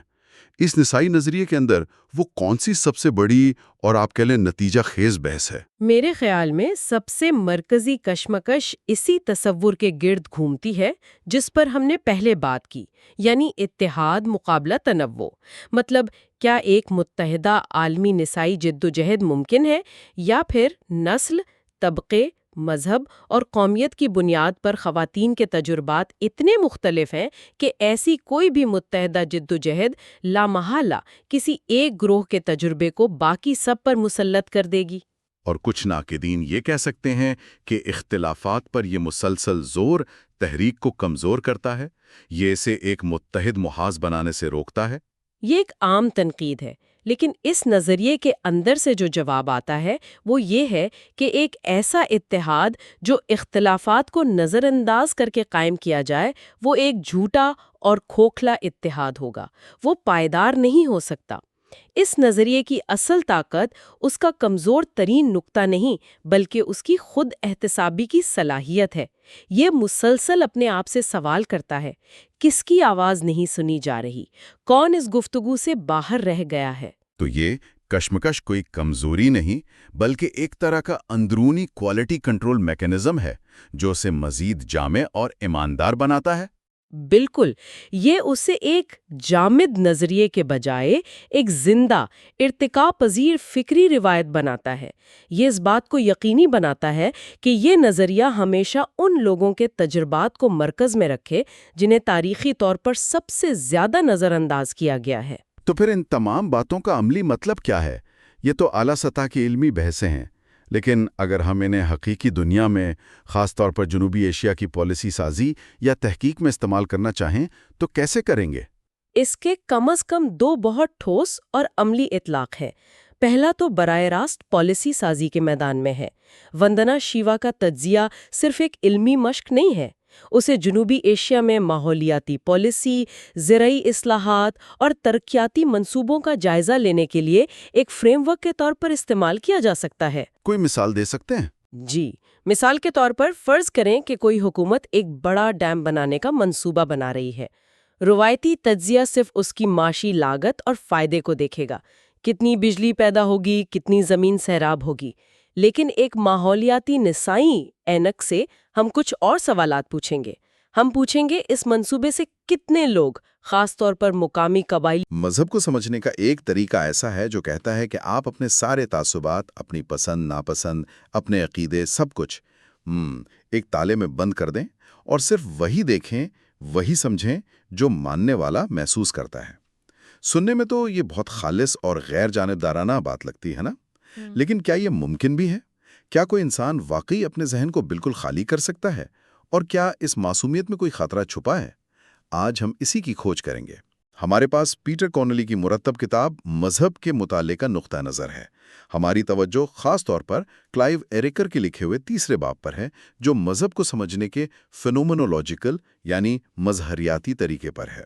اس نسائی نظریے کے اندر وہ کون سی سب سے بڑی اور آپ کہہ لیں نتیجہ خیز بحث ہے؟ میرے خیال میں سب سے مرکزی کشمکش اسی تصور کے گرد گھومتی ہے جس پر ہم نے پہلے بات کی، یعنی اتحاد مقابلہ تنوع۔ مطلب کیا ایک متحدہ عالمی نسائی جدوجہد ممکن ہے، یا پھر نسل، طبقے، مذہب اور قومیت کی بنیاد پر خواتین کے تجربات اتنے مختلف ہیں کہ ایسی کوئی بھی متحدہ جدوجہد لامحالہ کسی ایک گروہ کے تجربے کو باقی سب پر مسلط کر دے گی۔ اور کچھ ناقدین یہ کہہ سکتے ہیں کہ اختلافات پر یہ مسلسل زور تحریک کو کمزور کرتا ہے، یہ اسے ایک متحد محاذ بنانے سے روکتا ہے۔ یہ ایک عام تنقید ہے، لیکن اس نظریے کے اندر سے جو جواب آتا ہے وہ یہ ہے کہ ایک ایسا اتحاد جو اختلافات کو نظر انداز کر کے قائم کیا جائے وہ ایک جھوٹا اور کھوکھلا اتحاد ہوگا، وہ پائیدار نہیں ہو سکتا۔ اس نظریے کی اصل طاقت اس کا کمزور ترین نقطہ نہیں بلکہ اس کی خود احتسابی کی صلاحیت ہے۔ یہ مسلسل اپنے آپ سے سوال کرتا ہے، کس کی آواز نہیں سنی جا رہی، کون اس گفتگو سے باہر رہ گیا ہے۔ تو یہ کشمکش کوئی کمزوری نہیں بلکہ ایک طرح کا اندرونی کوالٹی کنٹرول میکانزم ہے جو اسے مزید جامع اور ایماندار بناتا ہے۔ بالکل، یہ اسے ایک جامد نظریے کے بجائے ایک زندہ، ارتقاء پذیر فکری روایت بناتا ہے۔ یہ اس بات کو یقینی بناتا ہے کہ یہ نظریہ ہمیشہ ان لوگوں کے تجربات کو مرکز میں رکھے جنہیں تاریخی طور پر سب سے زیادہ نظر انداز کیا گیا ہے۔ تو پھر ان تمام باتوں کا عملی مطلب کیا ہے؟ یہ تو اعلیٰ سطح کی علمی بحثیں ہیں، لیکن اگر ہم انہیں حقیقی دنیا میں، خاص طور پر جنوبی ایشیا کی پالیسی سازی یا تحقیق میں استعمال کرنا چاہیں تو کیسے کریں گے؟ اس کے کم از کم دو بہت ٹھوس اور عملی اطلاق ہے۔ پہلا تو براہ راست پالیسی سازی کے میدان میں ہے۔ وندنا شیوا کا تجزیہ صرف ایک علمی مشق نہیں ہے، اسے جنوبی ایشیا میں ماحولیاتی پالیسی، زرعی اصلاحات اور ترقیاتی منصوبوں کا جائزہ لینے کے لیے ایک فریم ورک کے طور پر استعمال کیا جا سکتا ہے۔ کوئی مثال دے سکتے ہیں؟ جی، مثال کے طور پر فرض کریں کہ کوئی حکومت ایک بڑا ڈیم بنانے کا منصوبہ بنا رہی ہے۔ روایتی تجزیہ صرف اس کی معاشی لاگت اور فائدے کو دیکھے گا، کتنی بجلی پیدا ہوگی، کتنی زمین سیراب ہوگی۔ لیکن ایک ماحولیاتی نسائی اینک سے ہم کچھ اور سوالات پوچھیں گے۔ ہم پوچھیں گے اس منصوبے سے کتنے لوگ، خاص طور پر مقامی قبائلی۔ مذہب کو سمجھنے کا ایک طریقہ ایسا ہے جو کہتا ہے کہ آپ اپنے سارے تعصبات، اپنی پسند ناپسند، اپنے عقیدے، سب کچھ ایک تالے میں بند کر دیں اور صرف وہی دیکھیں، وہی سمجھیں جو ماننے والا محسوس کرتا ہے۔ سننے میں تو یہ بہت خالص اور غیر جانبدارانہ بات لگتی ہے نا؟ لیکن کیا یہ ممکن بھی ہے؟ کیا کوئی انسان واقعی اپنے ذہن کو بالکل خالی کر سکتا ہے؟ اور کیا اس معصومیت میں کوئی خطرہ چھپا ہے؟ آج ہم اسی کی کھوج کریں گے۔ ہمارے پاس پیٹر کونلی کی مرتب کتاب مذہب کے مطالعے کا نقطہ نظر ہے۔ ہماری توجہ خاص طور پر کلائیو ایریکر کے لکھے ہوئے تیسرے باب پر ہے، جو مذہب کو سمجھنے کے فینومنولوجیکل یعنی مظہریاتی طریقے پر ہے۔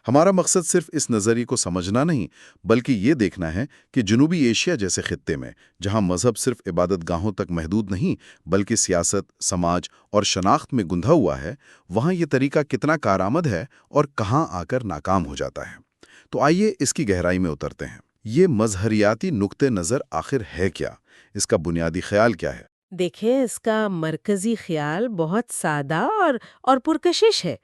ہمارا مقصد صرف اس نظریے کو سمجھنا نہیں، بلکہ یہ دیکھنا ہے کہ جنوبی ایشیا جیسے خطے میں، جہاں مذہب صرف عبادت گاہوں تک محدود نہیں بلکہ سیاست، سماج اور شناخت میں گندھا ہوا ہے، وہاں یہ طریقہ کتنا کارآمد ہے اور کہاں آ کر ناکام ہو جاتا ہے۔ تو آئیے اس کی گہرائی میں اترتے ہیں۔ یہ مظہریاتی نقطہ نظر آخر ہے کیا؟ اس کا بنیادی خیال کیا ہے؟ دیکھیں، اس کا مرکزی خیال بہت سادہ اور پرکشش ہے۔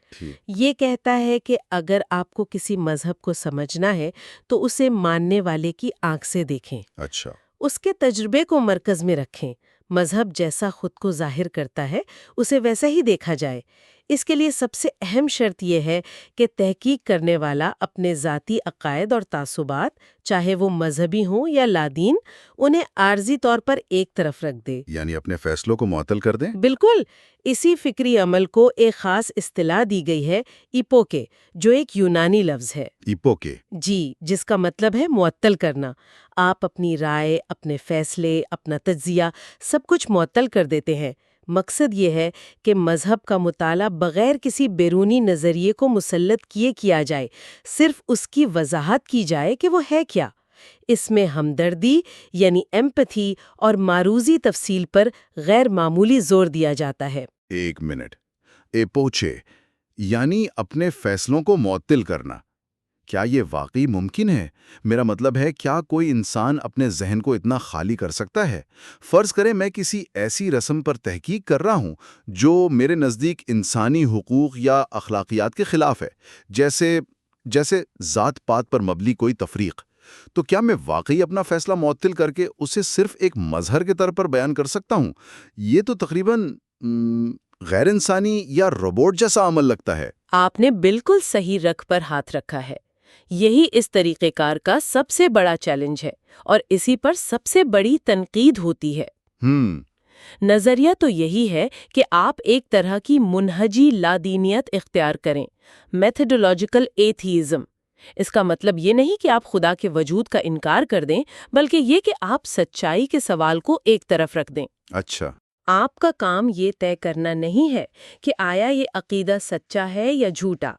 یہ کہتا ہے کہ اگر آپ کو کسی مذہب کو سمجھنا ہے تو اسے ماننے والے کی آنکھ سے دیکھیں، اچھا، اس کے تجربے کو مرکز میں رکھیں۔ مذہب جیسا خود کو ظاہر کرتا ہے اسے ویسا ہی دیکھا جائے۔ اس کے لیے سب سے اہم شرط یہ ہے کہ تحقیق کرنے والا اپنے ذاتی عقائد اور تعصبات، چاہے وہ مذہبی ہوں یا لادین، انہیں عارضی طور پر ایک طرف رکھ دے، یعنی اپنے فیصلوں کو معطل کر دیں؟ بالکل۔ اسی فکری عمل کو ایک خاص اصطلاح دی گئی ہے، ایپوکے، جو ایک یونانی لفظ ہے۔ ایپوکے؟ جی، جس کا مطلب ہے معطل کرنا۔ آپ اپنی رائے، اپنے فیصلے، اپنا تجزیہ، سب کچھ معطل کر دیتے ہیں۔ مقصد یہ ہے کہ مذہب کا مطالعہ بغیر کسی بیرونی نظریے کو مسلط کیا جائے، صرف اس کی وضاحت کی جائے کہ وہ ہے کیا۔ اس میں ہمدردی یعنی ایمپتھی اور معروضی تفصیل پر غیر معمولی زور دیا جاتا ہے۔ ایک منٹ، ایپوچے یعنی اپنے فیصلوں کو معطل کرنا، کیا یہ واقعی ممکن ہے؟ میرا مطلب ہے، کیا کوئی انسان اپنے ذہن کو اتنا خالی کر سکتا ہے؟ فرض کریں میں کسی ایسی رسم پر تحقیق کر رہا ہوں جو میرے نزدیک انسانی حقوق یا اخلاقیات کے خلاف ہے، جیسے ذات پات پر مبنی کوئی تفریق، تو کیا میں واقعی اپنا فیصلہ معطل کر کے اسے صرف ایک مظہر کے طور پر بیان کر سکتا ہوں؟ یہ تو تقریباً غیر انسانی یا روبوٹ جیسا عمل لگتا ہے۔ آپ نے بالکل صحیح رخ پر ہاتھ رکھا ہے۔ یہی اس طریقہ کار کا سب سے بڑا چیلنج ہے اور اسی پر سب سے بڑی تنقید ہوتی ہے۔ نظریہ تو یہی ہے کہ آپ ایک طرح کی منہجی لادینیت اختیار کریں، میتھڈولوجیکل ایتھیزم۔ اس کا مطلب یہ نہیں کہ آپ خدا کے وجود کا انکار کر دیں، بلکہ یہ کہ آپ سچائی کے سوال کو ایک طرف رکھ دیں۔ اچھا، آپ کا کام یہ طے کرنا نہیں ہے کہ آیا یہ عقیدہ سچا ہے یا جھوٹا،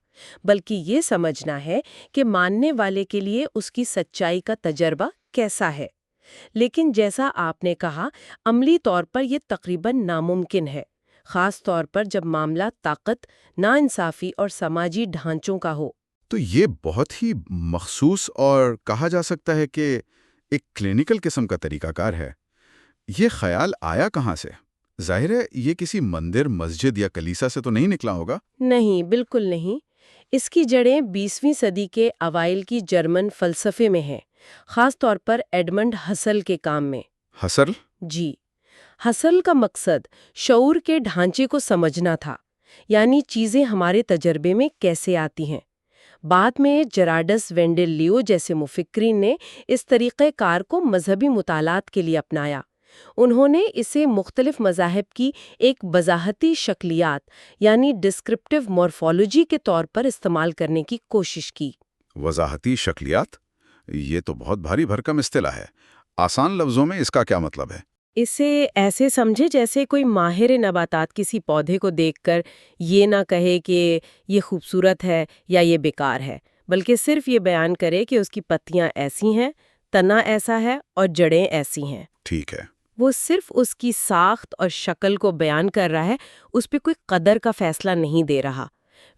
بلکہ یہ سمجھنا ہے کہ ماننے والے کے لیے اس کی سچائی کا تجربہ کیسا ہے۔ لیکن جیسا آپ نے کہا، عملی طور پر یہ تقریباً ناممکن ہے، خاص طور پر جب معاملہ طاقت، ناانصافی اور سماجی ڈھانچوں کا ہو۔ تو یہ بہت ہی مخصوص اور کہا جا سکتا ہے کہ ایک کلینکل قسم کا طریقہ کار ہے۔ یہ خیال آیا کہاں سے؟ ظاہر ہے یہ کسی مندر، مسجد یا کلیسا سے تو نہیں نکلا ہوگا؟ نہیں، بالکل نہیں۔ اس کی جڑیں 20ویں صدی کے اوائل کی جرمن فلسفے میں ہیں، خاص طور پر ایڈمنڈ ہسل کے کام میں۔ ہسل؟ جی، ہسل کا مقصد شعور کے ڈھانچے کو سمجھنا تھا، یعنی چیزیں ہمارے تجربے میں کیسے آتی ہیں۔ بعد میں جراڈس وینڈل لیو جیسے مفکرین نے اس طریقہ کار کو مذہبی مطالعات کے لیے اپنایا۔ انہوں نے اسے مختلف مذاہب کی ایک وضاحتی شکلیات یعنی ڈسکرپٹیو مورفولوجی کے طور پر استعمال کرنے کی کوشش کی۔ وضاحتی شکلیات؟ یہ تو بہت بھاری بھرکم اصطلاح ہے۔ آسان لفظوں میں اس کا کیا مطلب ہے؟ اسے ایسے سمجھے جیسے کوئی ماہر نباتات کسی پودے کو دیکھ کر یہ نہ کہے کہ یہ خوبصورت ہے یا یہ بیکار ہے، بلکہ صرف یہ بیان کرے کہ اس کی پتیاں ایسی ہیں، تنا ایسا ہے اور جڑیں ایسی ہیں۔ ٹھیک ہے۔ وہ صرف اس کی ساخت اور شکل کو بیان کر رہا ہے، اس پہ کوئی قدر کا فیصلہ نہیں دے رہا۔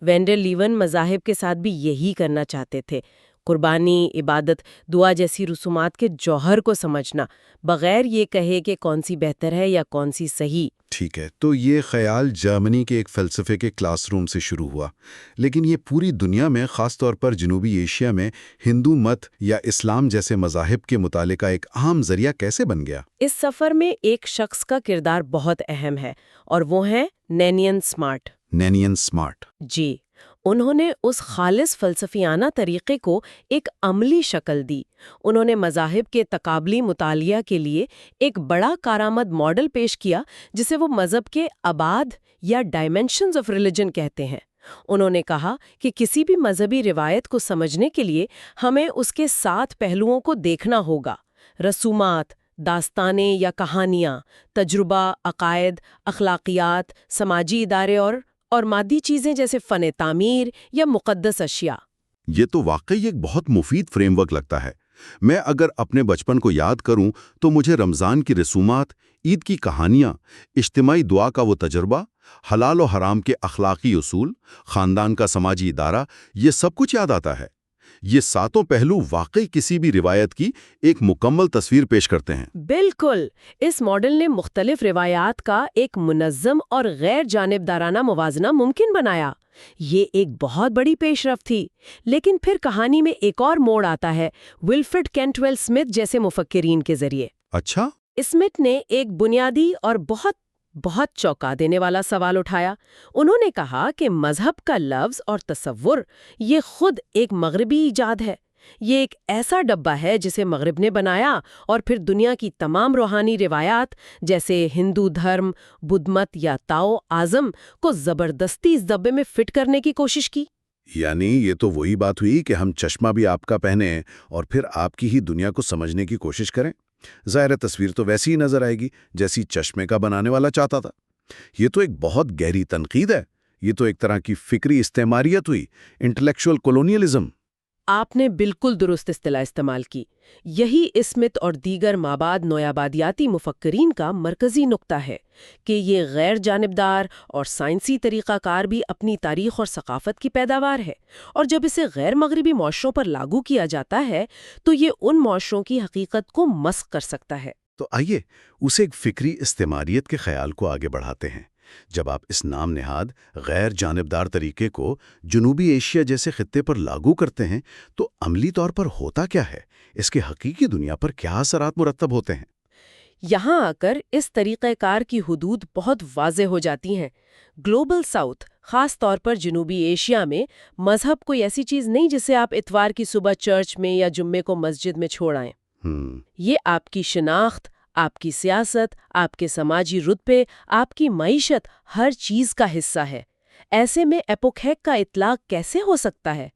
وینڈل لیون مذاہب کے ساتھ بھی یہی کرنا چاہتے تھے، قربانی، عبادت، دعا جیسی رسومات کے جوہر کو سمجھنا، بغیر یہ کہے کہ کون سی بہتر ہے یا کون سی صحیح۔ ٹھیک ہے، تو یہ خیال جرمنی کے ایک فلسفے کے کلاس روم سے شروع ہوا، لیکن یہ پوری دنیا میں، خاص طور پر جنوبی ایشیا میں ہندو مت یا اسلام جیسے مذاہب کے مطالعے کا ایک عام ذریعہ کیسے بن گیا؟ اس سفر میں ایک شخص کا کردار بہت اہم ہے، اور وہ ہیں نینین سمارٹ۔ نینین سمارٹ؟ جی، انہوں نے اس خالص فلسفیانہ طریقے کو ایک عملی شکل دی۔ انہوں نے مذاہب کے تقابلی مطالعہ کے لیے ایک بڑا کارآمد ماڈل پیش کیا جسے وہ مذہب کے ابعاد یا ڈائمینشنز آف ریلیجن کہتے ہیں۔ انہوں نے کہا کہ کسی بھی مذہبی روایت کو سمجھنے کے لیے ہمیں اس کے 7 پہلوؤں کو دیکھنا ہوگا: رسومات، داستانیں یا کہانیاں، تجربہ، عقائد، اخلاقیات، سماجی ادارے اور مادی چیزیں جیسے فن تعمیر یا مقدس اشیاء۔ یہ تو واقعی ایک بہت مفید فریم ورک لگتا ہے۔ میں اگر اپنے بچپن کو یاد کروں تو مجھے رمضان کی رسومات، عید کی کہانیاں، اجتماعی دعا کا وہ تجربہ، حلال و حرام کے اخلاقی اصول، خاندان کا سماجی ادارہ، یہ سب کچھ یاد آتا ہے۔ یہ 7 پہلو واقعی کسی بھی روایت کی ایک مکمل تصویر پیش کرتے ہیں۔ بالکل، اس ماڈل نے مختلف روایات کا ایک منظم اور غیر جانبدارانہ موازنہ ممکن بنایا۔ یہ ایک بہت بڑی پیش رفت تھی، لیکن پھر کہانی میں ایک اور موڑ آتا ہے، ولفرڈ کینٹویل سمتھ جیسے مفکرین کے ذریعے۔ اچھا؟ سمتھ نے ایک بنیادی اور بہت چونکا دینے والا سوال اٹھایا۔ انہوں نے کہا کہ مذہب کا لفظ اور تصور یہ خود ایک مغربی ایجاد ہے۔ یہ ایک ایسا ڈبہ ہے جسے مغرب نے بنایا اور پھر دنیا کی تمام روحانی روایات جیسے ہندو دھرم، بدھ مت یا تاؤ اعظم کو زبردستی اس ڈبے میں فٹ کرنے کی کوشش کی۔ یعنی یہ تو وہی بات ہوئی کہ ہم چشمہ بھی آپ کا پہنیں اور پھر آپ کی ہی دنیا کو سمجھنے کی کوشش کریں۔ ظاہر تصویر تو ویسی ہی نظر آئے گی جیسی چشمے کا بنانے والا چاہتا تھا۔ یہ تو ایک بہت گہری تنقید ہے۔ یہ تو ایک طرح کی فکری استعماریت ہوئی، انٹلیکچوئل کولونیلزم۔ آپ نے بالکل درست اصطلاح استعمال کی۔ یہی اسمتھ اور دیگر مابعد نوآبادیاتی مفکرین کا مرکزی نقطہ ہے کہ یہ غیر جانبدار اور سائنسی طریقہ کار بھی اپنی تاریخ اور ثقافت کی پیداوار ہے، اور جب اسے غیر مغربی معاشروں پر لاگو کیا جاتا ہے تو یہ ان معاشروں کی حقیقت کو مسخ کر سکتا ہے۔ تو آئیے اسے ایک فکری استعماریت کے خیال کو آگے بڑھاتے ہیں۔ جب آپ اس نام نہاد غیر جانبدار طریقے کو جنوبی ایشیا جیسے خطے پر لاگو کرتے ہیں تو عملی طور پر ہوتا کیا ہے؟ اس کے حقیقی دنیا پر کیا اثرات مرتب ہوتے ہیں؟ یہاں آ کر اس طریقہ کار کی حدود بہت واضح ہو جاتی ہیں۔ گلوبل ساؤتھ، خاص طور پر جنوبی ایشیا میں، مذہب کوئی ایسی چیز نہیں جسے آپ اتوار کی صبح چرچ میں یا جمعے کو مسجد میں چھوڑ آئیں۔ یہ آپ کی شناخت، آپ کی سیاست، آپ کے سماجی رتبے، آپ کی معیشت، ہر چیز کا حصہ ہے۔ ایسے میں اپوکھیک کا اطلاق کیسے ہو سکتا ہے؟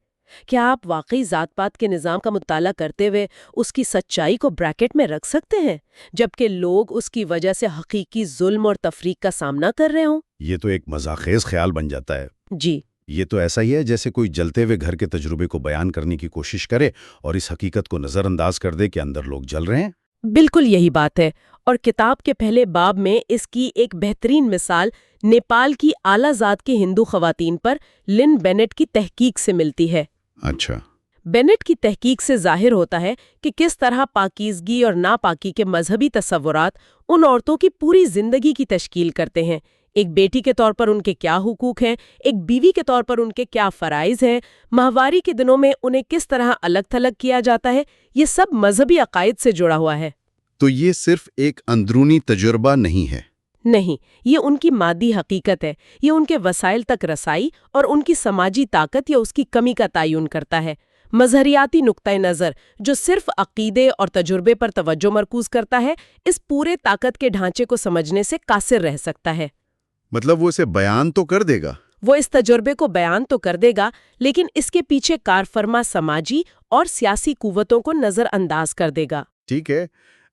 کیا آپ واقعی ذات پات کے نظام کا مطالعہ کرتے ہوئے اس کی سچائی کو بریکٹ میں رکھ سکتے ہیں جبکہ لوگ اس کی وجہ سے حقیقی ظلم اور تفریق کا سامنا کر رہے ہوں؟ یہ تو ایک مزاخیز خیال بن جاتا ہے۔ جی یہ تو ایسا ہی ہے جیسے کوئی جلتے ہوئے گھر کے تجربے کو بیان کرنے کی کوشش کرے اور اس حقیقت کو نظر انداز کر دے کہ اندر لوگ جل رہے ہیں۔ بالکل یہی بات ہے، اور کتاب کے پہلے باب میں اس کی ایک بہترین مثال نیپال کی اعلیٰ ذات کی ہندو خواتین پر لن بینٹ کی تحقیق سے ملتی ہے۔ اچھا۔ بینٹ کی تحقیق سے ظاہر ہوتا ہے کہ کس طرح پاکیزگی اور ناپاکی کے مذہبی تصورات ان عورتوں کی پوری زندگی کی تشکیل کرتے ہیں۔ ایک بیٹی کے طور پر ان کے کیا حقوق ہیں، ایک بیوی کے طور پر ان کے کیا فرائض ہیں، ماہواری کے دنوں میں انہیں کس طرح الگ تھلگ کیا جاتا ہے، یہ سب مذہبی عقائد سے جڑا ہوا ہے۔ تو یہ صرف ایک اندرونی تجربہ نہیں ہے؟ نہیں، یہ ان کی مادی حقیقت ہے، یہ ان کے وسائل تک رسائی اور ان کی سماجی طاقت یا اس کی کمی کا تعین کرتا ہے۔ مظہریاتی نقطۂ نظر جو صرف عقیدے اور تجربے پر توجہ مرکوز کرتا ہے، اس پورے طاقت کے ڈھانچے کو سمجھنے سے قاصر رہ سکتا ہے۔ مطلب وہ اسے بیان تو کر دے گا؟ وہ اس تجربے کو بیان تو کر دے گا، لیکن اس کے پیچھے کارفرما سماجی اور سیاسی قوتوں کو نظر انداز کر دے گا۔ ٹھیک ہے،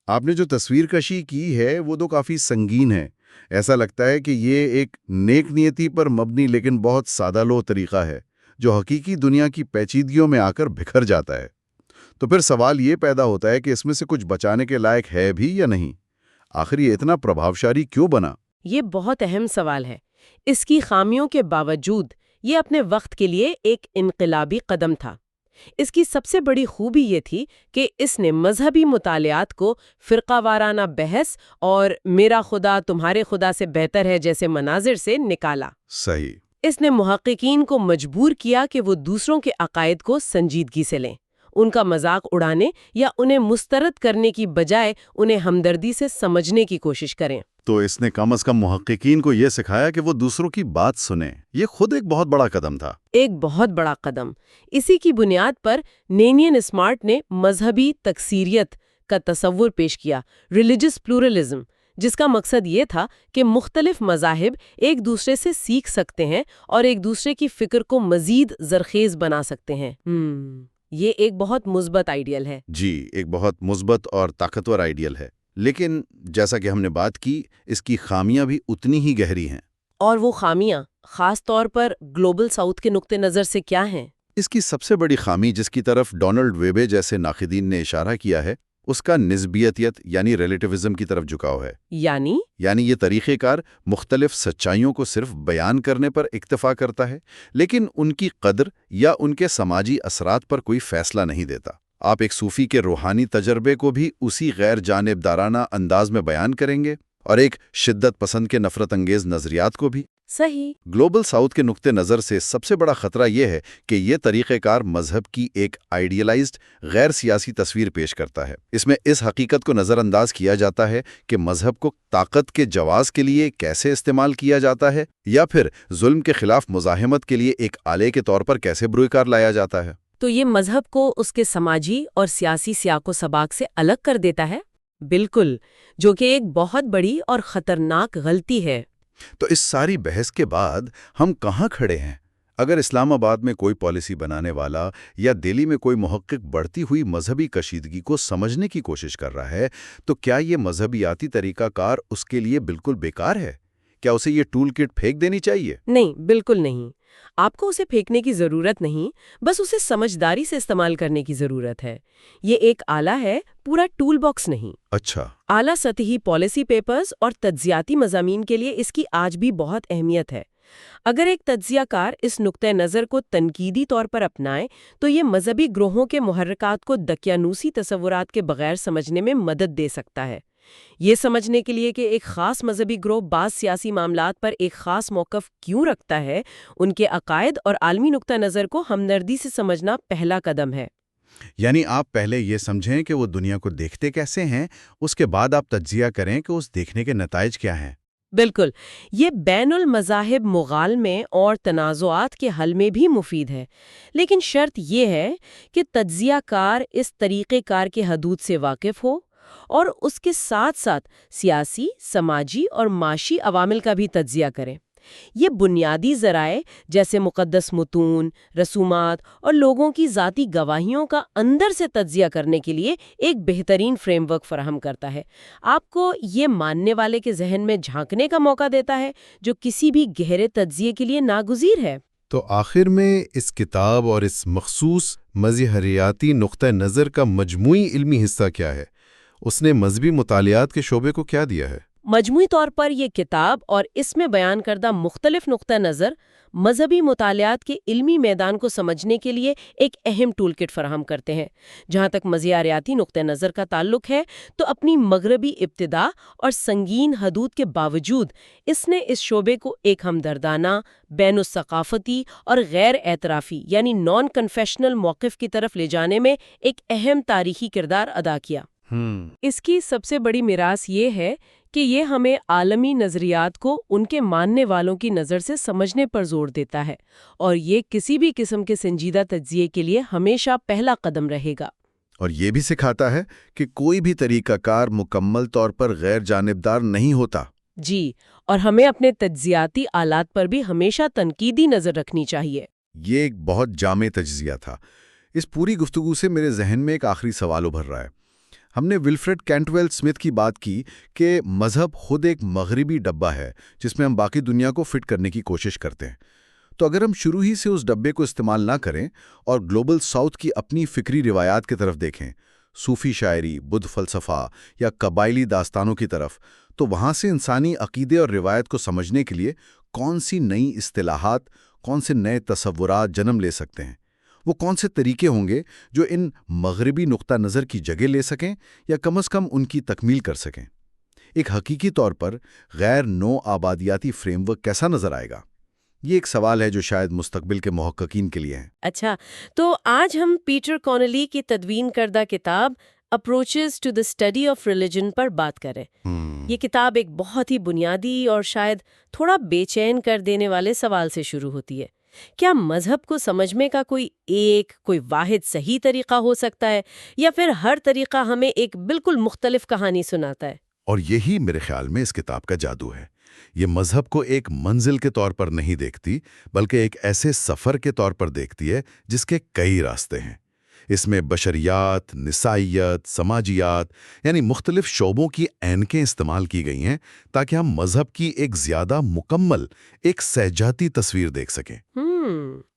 آپ نے جو تصویر کشی کی ہے وہ تو کافی سنگین ہے۔ ایسا لگتا ہے کہ یہ ایک نیک نیتی پر مبنی لیکن بہت سادہ لوح طریقہ ہے جو حقیقی دنیا کی پیچیدگیوں میں آ کر بکھر جاتا ہے۔ تو پھر سوال یہ پیدا ہوتا ہے کہ اس میں سے کچھ بچانے کے لائق ہے بھی یا نہیں؟ آخر یہ اتنا پربھاوشالی کیوں بنا؟ یہ بہت اہم سوال ہے۔ اس کی خامیوں کے باوجود یہ اپنے وقت کے لیے ایک انقلابی قدم تھا۔ اس کی سب سے بڑی خوبی یہ تھی کہ اس نے مذہبی مطالعات کو فرقہ وارانہ بحث اور میرا خدا تمہارے خدا سے بہتر ہے جیسے مناظر سے نکالا۔ صحیح۔ اس نے محققین کو مجبور کیا کہ وہ دوسروں کے عقائد کو سنجیدگی سے لیں، ان کا مذاق اڑانے یا انہیں مسترد کرنے کی بجائے انہیں ہمدردی سے سمجھنے کی کوشش کریں۔ تو اس نے کم از کم محققین کو یہ سکھایا کہ وہ دوسروں کی بات سنیں۔ یہ خود ایک بہت بڑا قدم تھا۔ ایک بہت بڑا قدم۔ اسی کی بنیاد پر نینین اسمارٹ نے مذہبی تکثیریت کا تصور پیش کیا، ریلیجس پلورلزم، جس کا مقصد یہ تھا کہ مختلف مذاہب ایک دوسرے سے سیکھ سکتے ہیں اور ایک دوسرے کی فکر کو مزید زرخیز بنا سکتے ہیں۔ یہ ایک بہت مثبت آئیڈیل ہے۔ جی، ایک بہت مثبت اور طاقتور آئیڈیل ہے، لیکن جیسا کہ ہم نے بات کی، اس کی خامیاں بھی اتنی ہی گہری ہیں۔ اور وہ خامیاں خاص طور پر گلوبل ساؤتھ کے نقطہ نظر سے کیا ہیں؟ اس کی سب سے بڑی خامی جس کی طرف ڈونلڈ ویبے جیسے ناقدین نے اشارہ کیا ہے، اس کا نسبیتیت یعنی ریلیٹیوزم کی طرف جھکاؤ ہے۔ یعنی یہ طریقہ کار مختلف سچائیوں کو صرف بیان کرنے پر اکتفا کرتا ہے، لیکن ان کی قدر یا ان کے سماجی اثرات پر کوئی فیصلہ نہیں دیتا۔ آپ ایک صوفی کے روحانی تجربے کو بھی اسی غیر جانبدارانہ انداز میں بیان کریں گے اور ایک شدت پسند کے نفرت انگیز نظریات کو بھی۔ صحیح۔ گلوبل ساؤتھ کے نقطہ نظر سے سب سے بڑا خطرہ یہ ہے کہ یہ طریقہ کار مذہب کی ایک آئیڈیلائزڈ غیر سیاسی تصویر پیش کرتا ہے۔ اس میں اس حقیقت کو نظر انداز کیا جاتا ہے کہ مذہب کو طاقت کے جواز کے لیے کیسے استعمال کیا جاتا ہے یا پھر ظلم کے خلاف مزاحمت کے لیے ایک آلے کے طور پر کیسے بروئے کار لایا جاتا ہے۔ تو یہ مذہب کو اس کے سماجی اور سیاسی سیاق و سباق سے الگ کر دیتا ہے؟ بالکل، جو کہ ایک بہت بڑی اور خطرناک غلطی ہے۔ تو اس ساری بحث کے بعد ہم کہاں کھڑے ہیں؟ اگر اسلام آباد میں کوئی پالیسی بنانے والا یا دہلی میں کوئی محقق بڑھتی ہوئی مذہبی کشیدگی کو سمجھنے کی کوشش کر رہا ہے، تو کیا یہ مذہبیاتی طریقہ کار اس کے لیے بالکل بیکار ہے؟ کیا اسے یہ ٹول کٹ پھینک دینی چاہیے؟ نہیں، بالکل نہیں۔ آپ کو اسے پھینکنے کی ضرورت نہیں، بس اسے سمجھداری سے استعمال کرنے کی ضرورت ہے۔ یہ ایک آلہ ہے، پورا ٹول باکس نہیں۔ اچھا۔ اعلیٰ سطحی پالیسی پیپرز اور تجزیاتی مضامین کے لیے اس کی آج بھی بہت اہمیت ہے۔ اگر ایک تجزیہ کار اس نقطۂ نظر کو تنقیدی طور پر اپنائے تو یہ مذہبی گروہوں کے محرکات کو دقیانوسی تصورات کے بغیر سمجھنے میں مدد دے سکتا ہے۔ یہ سمجھنے کے لیے کہ ایک خاص مذہبی گروہ بعض سیاسی معاملات پر ایک خاص موقف کیوں رکھتا ہے، ان کے عقائد اور عالمی نقطہ نظر کو ہمدردی سے سمجھنا پہلا قدم ہے۔ یعنی آپ پہلے یہ سمجھیں کہ وہ دنیا کو دیکھتے کیسے ہیں، اس کے بعد آپ تجزیہ کریں کہ اس دیکھنے کے نتائج کیا ہیں۔ بالکل، یہ بین المذاہب مغالمے اور تنازعات کے حل میں بھی مفید ہے، لیکن شرط یہ ہے کہ تجزیہ کار اس طریقہ کار کے حدود سے واقف ہو اور اس کے ساتھ ساتھ سیاسی، سماجی اور معاشی عوامل کا بھی تجزیہ کریں۔ یہ بنیادی ذرائع جیسے مقدس متون، رسومات اور لوگوں کی ذاتی گواہیوں کا اندر سے تجزیہ کرنے کے لیے ایک بہترین فریم ورک فراہم کرتا ہے۔ آپ کو یہ ماننے والے کے ذہن میں جھانکنے کا موقع دیتا ہے جو کسی بھی گہرے تجزیے کے لیے ناگزیر ہے۔ تو آخر میں اس کتاب اور اس مخصوص مذہریاتی نقطہ نظر کا مجموعی علمی حصہ کیا ہے؟ اس نے مذہبی مطالعات کے شعبے کو کیا دیا ہے؟ مجموعی طور پر یہ کتاب اور اس میں بیان کردہ مختلف نقطہ نظر مذہبی مطالعات کے علمی میدان کو سمجھنے کے لیے ایک اہم ٹول کٹ فراہم کرتے ہیں۔ جہاں تک مذہریاتی نقطہ نظر کا تعلق ہے تو اپنی مغربی ابتدا اور سنگین حدود کے باوجود اس نے اس شعبے کو ایک ہمدردانہ، بین الثقافتی اور غیر اعترافی یعنی نان کنفیشنل موقف کی طرف لے جانے میں ایک اہم تاریخی کردار ادا کیا۔ اس کی سب سے بڑی میراث یہ ہے کہ یہ ہمیں عالمی نظریات کو ان کے ماننے والوں کی نظر سے سمجھنے پر زور دیتا ہے، اور یہ کسی بھی قسم کے سنجیدہ تجزیے کے لیے ہمیشہ پہلا قدم رہے گا۔ اور یہ بھی سکھاتا ہے کہ کوئی بھی طریقہ کار مکمل طور پر غیر جانبدار نہیں ہوتا۔ جی، اور ہمیں اپنے تجزیاتی آلات پر بھی ہمیشہ تنقیدی نظر رکھنی چاہیے۔ یہ ایک بہت جامع تجزیہ تھا۔ اس پوری گفتگو سے میرے ذہن میں ایک آخری سوال ابھر رہا ہے۔ ہم نے ولفریڈ کینٹویل اسمتھ کی بات کی کہ مذہب خود ایک مغربی ڈبہ ہے جس میں ہم باقی دنیا کو فٹ کرنے کی کوشش کرتے ہیں۔ تو اگر ہم شروع ہی سے اس ڈبے کو استعمال نہ کریں اور گلوبل ساؤتھ کی اپنی فکری روایات کی طرف دیکھیں، صوفی شاعری، بدھ فلسفہ یا قبائلی داستانوں کی طرف، تو وہاں سے انسانی عقیدے اور روایت کو سمجھنے کے لیے کون سی نئی اصطلاحات، کون سے نئے تصورات جنم لے سکتے ہیں؟ وہ کون سے طریقے ہوں گے جو ان مغربی نقطہ نظر کی جگہ لے سکیں یا کم از کم ان کی تکمیل کر سکیں؟ ایک حقیقی طور پر غیر نو آبادیاتی فریم ورک کیسا نظر آئے گا؟ یہ ایک سوال ہے جو شاید مستقبل کے محققین کے لیے ہے۔ اچھا، تو آج ہم پیٹر کونلی کی تدوین کردہ کتاب approaches to the study of religion پر بات کریں۔ یہ کتاب ایک بہت ہی بنیادی اور شاید تھوڑا بے چین کر دینے والے سوال سے شروع ہوتی ہے۔ کیا مذہب کو سمجھنے کا کوئی واحد صحیح طریقہ ہو سکتا ہے، یا پھر ہر طریقہ ہمیں ایک بالکل مختلف کہانی سناتا ہے؟ اور یہی میرے خیال میں اس کتاب کا جادو ہے۔ یہ مذہب کو ایک منزل کے طور پر نہیں دیکھتی، بلکہ ایک ایسے سفر کے طور پر دیکھتی ہے جس کے کئی راستے ہیں۔ اس میں بشریات، نسائیت، سماجیات یعنی مختلف شعبوں کی اینکیں استعمال کی گئی ہیں تاکہ ہم مذہب کی ایک زیادہ مکمل، ایک سہجاتی تصویر دیکھ سکیں۔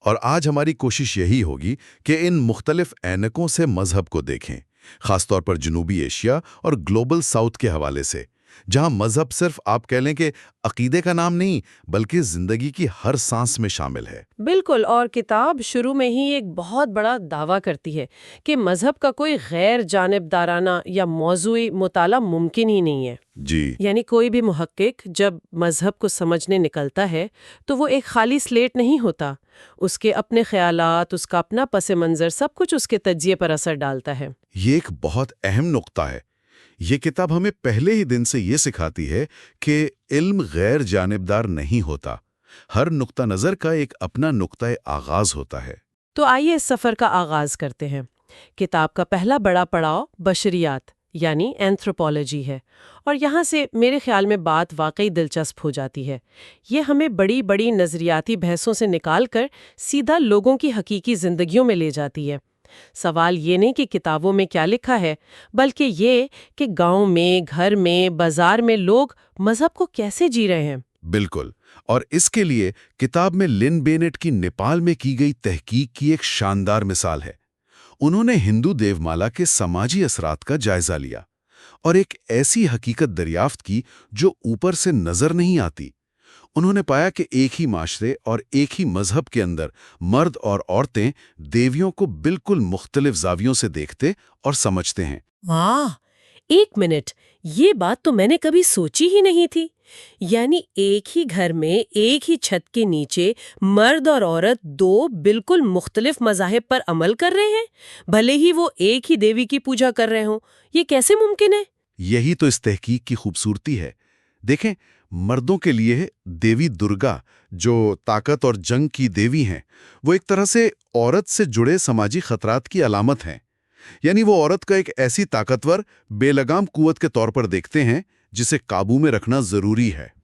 اور آج ہماری کوشش یہی ہوگی کہ ان مختلف اینکوں سے مذہب کو دیکھیں، خاص طور پر جنوبی ایشیا اور گلوبل ساؤتھ کے حوالے سے، جہاں مذہب صرف آپ کہہ لیں کہ عقیدے کا نام نہیں بلکہ زندگی کی ہر سانس میں شامل ہے۔ بالکل، اور کتاب شروع میں ہی ایک بہت بڑا دعویٰ کرتی ہے کہ مذہب کا کوئی غیر جانبدارانہ یا موضوعی مطالعہ ممکن ہی نہیں ہے۔ جی، یعنی کوئی بھی محقق جب مذہب کو سمجھنے نکلتا ہے تو وہ ایک خالی سلیٹ نہیں ہوتا، اس کے اپنے خیالات، اس کا اپنا پس منظر، سب کچھ اس کے تجزیے پر اثر ڈالتا ہے۔ یہ ایک بہت اہم نقطہ ہے۔ یہ کتاب ہمیں پہلے ہی دن سے یہ سکھاتی ہے کہ علم غیر جانبدار نہیں ہوتا، ہر نقطہ نظر کا ایک اپنا نقطہ آغاز ہوتا ہے۔ تو آئیے اس سفر کا آغاز کرتے ہیں۔ کتاب کا پہلا بڑا پڑاؤ بشریات یعنی اینتھروپولوجی ہے، اور یہاں سے میرے خیال میں بات واقعی دلچسپ ہو جاتی ہے۔ یہ ہمیں بڑی بڑی نظریاتی بحثوں سے نکال کر سیدھا لوگوں کی حقیقی زندگیوں میں لے جاتی ہے۔ سوال یہ نہیں کہ کتابوں میں کیا لکھا ہے، بلکہ یہ کہ گاؤں میں، گھر میں، بازار میں لوگ مذہب کو کیسے جی رہے ہیں۔ بالکل، اور اس کے لیے کتاب میں لن بینٹ کی نیپال میں کی گئی تحقیق کی ایک شاندار مثال ہے۔ انہوں نے ہندو دیو مالا کے سماجی اثرات کا جائزہ لیا اور ایک ایسی حقیقت دریافت کی جو اوپر سے نظر نہیں آتی۔ انہوں نے پایا کہ ایک ہی معاشرے اور ایک ہی مذہب کے اندر مرد اور عورتیں دیویوں کو بالکل مختلف زاویوں سے دیکھتے اور سمجھتے ہیں۔ واہ، ایک منٹ، یہ بات تو میں نے کبھی سوچی ہی نہیں تھی۔ یعنی ایک ہی گھر میں، ایک ہی چھت کے نیچے مرد اور عورت دو بالکل مختلف مذاہب پر عمل کر رہے ہیں، بھلے ہی وہ ایک ہی دیوی کی پوجا کر رہے ہوں۔ یہ کیسے ممکن ہے؟ یہی تو اس تحقیق کی خوبصورتی ہے۔ دیکھیں، مردوں کے لیے دیوی درگا، جو طاقت اور جنگ کی دیوی ہیں، وہ ایک طرح سے عورت سے جڑے سماجی خطرات کی علامت ہیں۔ یعنی وہ عورت کا ایک ایسی طاقتور، بے لگام قوت کے طور پر دیکھتے ہیں جسے قابو میں رکھنا ضروری ہے۔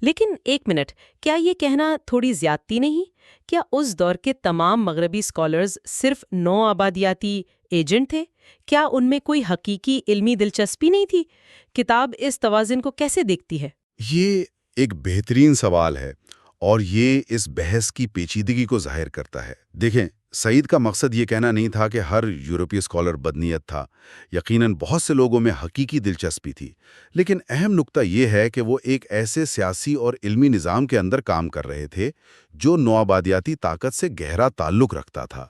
لیکن ایک منٹ، کیا یہ کہنا تھوڑی زیادتی نہیں؟ کیا اس دور کے تمام مغربی اسکالرز صرف نو آبادیاتی ایجنٹ تھے؟ کیا ان میں کوئی حقیقی علمی دلچسپی نہیں تھی؟ کتاب اس توازن کو کیسے دیکھتی ہے؟ یہ ایک بہترین سوال ہے اور یہ اس بحث کی پیچیدگی کو ظاہر کرتا ہے۔ دیکھیں، سعید کا مقصد یہ کہنا نہیں تھا کہ ہر یورپی اسکالر بدنیت تھا۔ یقیناً بہت سے لوگوں میں حقیقی دلچسپی تھی، لیکن اہم نقطہ یہ ہے کہ وہ ایک ایسے سیاسی اور علمی نظام کے اندر کام کر رہے تھے جو نوآبادیاتی طاقت سے گہرا تعلق رکھتا تھا۔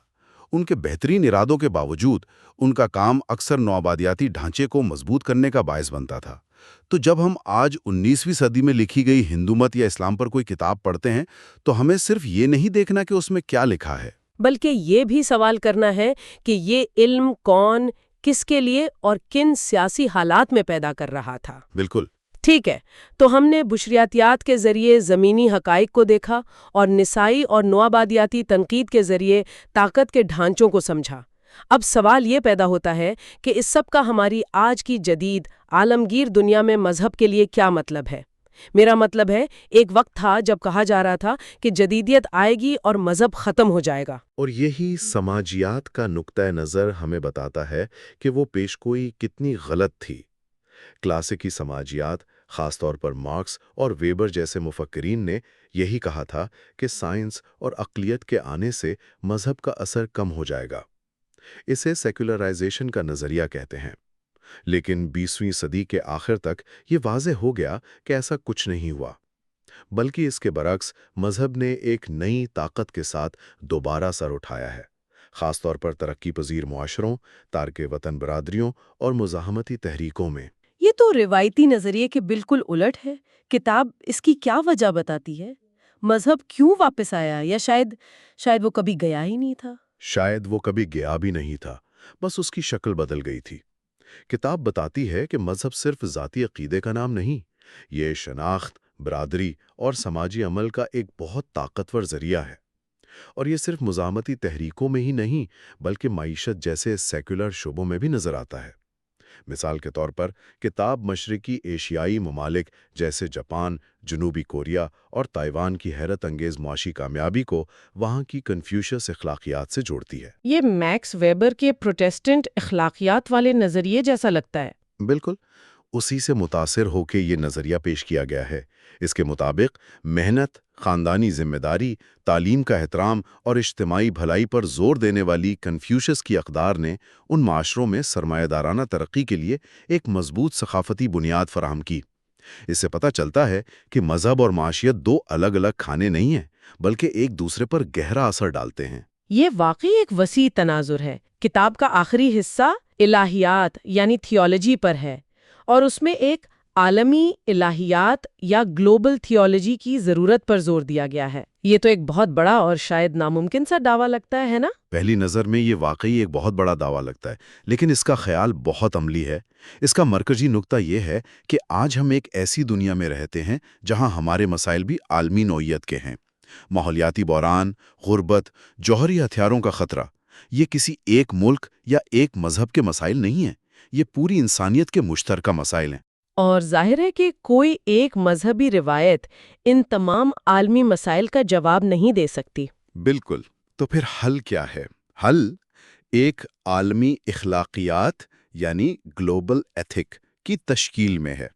ان کے بہترین ارادوں کے باوجود ان کا کام اکثر نوآبادیاتی ڈھانچے کو مضبوط کرنے کا باعث بنتا تھا۔ تو جب ہم آج 19ویں صدی میں لکھی گئی ہندو مت یا اسلام پر کوئی کتاب پڑھتے ہیں تو ہمیں صرف یہ نہیں دیکھنا کہ اس میں کیا لکھا ہے، بلکہ یہ بھی سوال کرنا ہے کہ یہ علم کون، کس کے لیے اور کن سیاسی حالات میں پیدا کر رہا تھا۔ بالکل۔ ٹھیک ہے، تو ہم نے بشریاتیات کے ذریعے زمینی حقائق کو دیکھا اور نسائی اور نوآبادیاتی تنقید کے ذریعے طاقت کے ڈھانچوں کو سمجھا۔ اب سوال یہ پیدا ہوتا ہے کہ اس سب کا ہماری آج کی جدید عالمگیر دنیا میں مذہب کے لیے کیا مطلب ہے؟ میرا مطلب ہے، ایک وقت تھا جب کہا جا رہا تھا کہ جدیدیت آئے گی اور مذہب ختم ہو جائے گا۔ اور یہی سماجیات کا نقطہ نظر ہمیں بتاتا ہے کہ وہ پیشگوئی کتنی غلط تھی۔ کلاسیکی سماجیات، خاص طور پر مارکس اور ویبر جیسے مفکرین نے یہی کہا تھا کہ سائنس اور عقلیت کے آنے سے مذہب کا اثر کم ہو جائے گا۔ اسے سیکولرائزیشن کا نظریہ کہتے ہیں۔ لیکن 20ویں صدی کے آخر تک یہ واضح ہو گیا کہ ایسا کچھ نہیں ہوا، بلکہ اس کے برعکس مذہب نے ایک نئی طاقت کے ساتھ دوبارہ سر اٹھایا ہے، خاص طور پر ترقی پذیر معاشروں، تارک وطن برادریوں اور مزاحمتی تحریکوں میں۔ یہ تو روایتی نظریے کے بالکل الٹ ہے۔ کتاب اس کی کیا وجہ بتاتی ہے؟ مذہب کیوں واپس آیا، یا شاید وہ کبھی گیا ہی نہیں تھا؟ شاید وہ کبھی گیا بھی نہیں تھا، بس اس کی شکل بدل گئی تھی۔ کتاب بتاتی ہے کہ مذہب صرف ذاتی عقیدے کا نام نہیں، یہ شناخت، برادری اور سماجی عمل کا ایک بہت طاقتور ذریعہ ہے۔ اور یہ صرف مزاحمتی تحریکوں میں ہی نہیں بلکہ معیشت جیسے سیکولر شعبوں میں بھی نظر آتا ہے۔ مثال کے طور پر کتاب مشرقی ایشیائی ممالک جیسے جاپان، جنوبی کوریا اور تائیوان کی حیرت انگیز معاشی کامیابی کو وہاں کی کنفیوشس اخلاقیات سے جوڑتی ہے۔ یہ میکس ویبر کے پروٹیسٹنٹ اخلاقیات والے نظریے جیسا لگتا ہے۔ بالکل اسی سے متاثر ہو کے یہ نظریہ پیش کیا گیا ہے۔ اس کے مطابق محنت، خاندانی ذمہ داری، تعلیم کا احترام اور اجتماعی بھلائی پر زور دینے والی کنفیوشس کی اقدار نے ان معاشروں میں سرمایہ دارانہ ترقی کے لیے ایک مضبوط ثقافتی بنیاد فراہم کی۔ اس سے پتہ چلتا ہے کہ مذہب اور معاشیت دو الگ الگ کھانے نہیں ہیں بلکہ ایک دوسرے پر گہرا اثر ڈالتے ہیں۔ یہ واقعی ایک وسیع تناظر ہے۔ کتاب کا آخری حصہ الہیات یعنی تھیولوجی پر ہے، اور اس میں ایک عالمی الہیات یا گلوبل تھیولوجی کی ضرورت پر زور دیا گیا ہے۔ یہ تو ایک بہت بڑا اور شاید ناممکن سا دعویٰ لگتا ہے نا؟ پہلی نظر میں یہ واقعی ایک بہت بڑا دعویٰ لگتا ہے، لیکن اس کا خیال بہت عملی ہے۔ اس کا مرکزی نقطہ یہ ہے کہ آج ہم ایک ایسی دنیا میں رہتے ہیں جہاں ہمارے مسائل بھی عالمی نوعیت کے ہیں۔ ماحولیاتی بحران، غربت، جوہری ہتھیاروں کا خطرہ، یہ کسی ایک ملک یا ایک مذہب کے مسائل نہیں ہیں، یہ پوری انسانیت کے مشترکہ مسائل ہیں۔ اور ظاہر ہے کہ کوئی ایک مذہبی روایت ان تمام عالمی مسائل کا جواب نہیں دے سکتی۔ بالکل۔ تو پھر حل کیا ہے؟ حل ایک عالمی اخلاقیات یعنی گلوبل ایتھک کی تشکیل میں ہے۔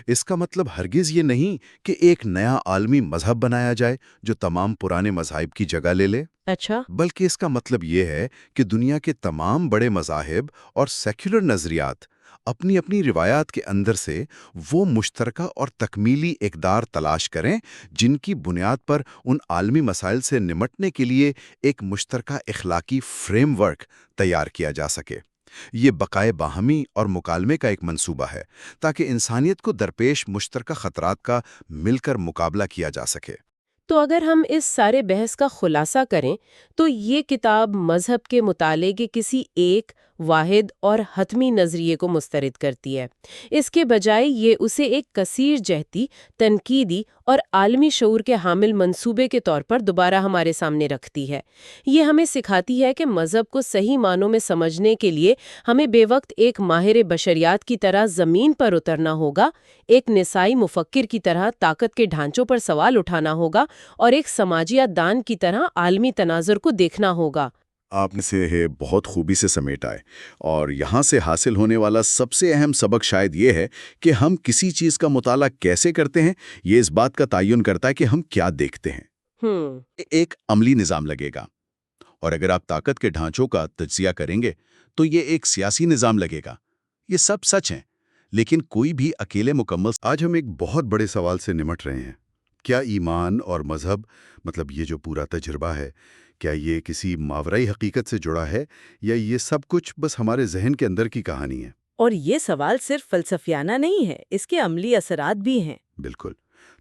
اس کا مطلب ہرگز یہ نہیں کہ ایک نیا عالمی مذہب بنایا جائے جو تمام پرانے مذاہب کی جگہ لے لے، اچھا، بلکہ اس کا مطلب یہ ہے کہ دنیا کے تمام بڑے مذاہب اور سیکولر نظریات اپنی اپنی روایات کے اندر سے وہ مشترکہ اور تکمیلی اقدار تلاش کریں جن کی بنیاد پر ان عالمی مسائل سے نمٹنے کے لیے ایک مشترکہ اخلاقی فریم ورک تیار کیا جا سکے۔ یہ بقائے باہمی اور مکالمے کا ایک منصوبہ ہے تاکہ انسانیت کو درپیش مشترکہ خطرات کا مل کر مقابلہ کیا جا سکے۔ تو اگر ہم اس سارے بحث کا خلاصہ کریں تو یہ کتاب مذہب کے مطالعے کے کسی ایک واحد اور حتمی نظریے کو مسترد کرتی ہے۔ اس کے بجائے یہ اسے ایک کثیر جہتی، تنقیدی اور عالمی شعور کے حامل منصوبے کے طور پر دوبارہ ہمارے سامنے رکھتی ہے۔ یہ ہمیں سکھاتی ہے کہ مذہب کو صحیح معنوں میں سمجھنے کے لیے ہمیں بے وقت ایک ماہر بشریات کی طرح زمین پر اترنا ہوگا، ایک نسائی مفکر کی طرح طاقت کے ڈھانچوں پر سوال اٹھانا ہوگا اور ایک سماجیات دان کی طرح عالمی تناظر کو دیکھنا ہوگا۔ آپ نے سے بہت خوبی سے سمیٹا ہے، اور یہاں سے حاصل ہونے والا سب سے اہم سبق شاید یہ ہے کہ ہم کسی چیز کا مطالعہ کیسے کرتے ہیں یہ اس بات کا تعین کرتا ہے کہ ہم کیا دیکھتے ہیں۔ ایک عملی نظام لگے گا، اور اگر آپ طاقت کے ڈھانچوں کا تجزیہ کریں گے تو یہ ایک سیاسی نظام لگے گا۔ یہ سب سچ ہیں، لیکن کوئی بھی اکیلے مکمل۔ آج ہم ایک بہت بڑے سوال سے نمٹ رہے ہیں، کیا ایمان اور مذہب، مطلب یہ جو پورا تجربہ ہے، کیا یہ کسی ماورائی حقیقت سے جڑا ہے، یا یہ سب کچھ بس ہمارے ذہن کے اندر کی کہانی ہے؟ اور یہ سوال صرف فلسفیانہ نہیں ہے، اس کے عملی اثرات بھی ہیں۔ بالکل۔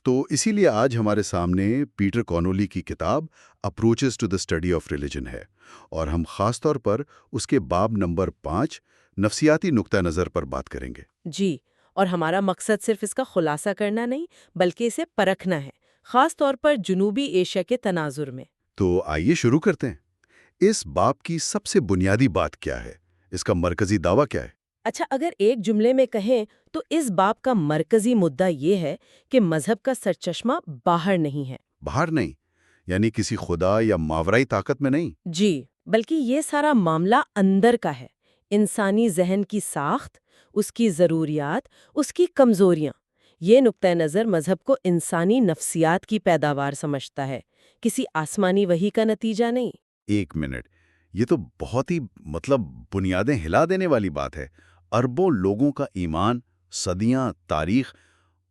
تو اسی لیے آج ہمارے سامنے پیٹر کونولی کی کتاب approaches to the study of religion ہے، اور ہم خاص طور پر اس کے باب نمبر 5 نفسیاتی نقطہ نظر پر بات کریں گے۔ جی، اور ہمارا مقصد صرف اس کا خلاصہ کرنا نہیں بلکہ اسے پرکھنا ہے، خاص طور پر جنوبی ایشیا کے تناظر میں۔ تو آئیے شروع کرتے ہیں۔ اس باب کی سب سے بنیادی بات کیا ہے؟ اس کا مرکزی دعویٰ کیا ہے؟ اچھا، اگر ایک جملے میں کہیں تو اس باب کا مرکزی مدعا یہ ہے کہ مذہب کا سرچشمہ باہر نہیں ہے۔ باہر نہیں، یعنی کسی خدا یا ماورائی طاقت میں نہیں؟ جی، بلکہ یہ سارا معاملہ اندر کا ہے، انسانی ذہن کی ساخت، اس کی ضروریات، اس کی کمزوریاں۔ یہ نقطہ نظر مذہب کو انسانی نفسیات کی پیداوار سمجھتا ہے، کسی آسمانی وحی کا نتیجہ نہیں۔ ایک منٹ، یہ تو بہت ہی بنیادیں ہلا دینے والی بات ہے۔ اربوں لوگوں کا ایمان، صدیاں تاریخ،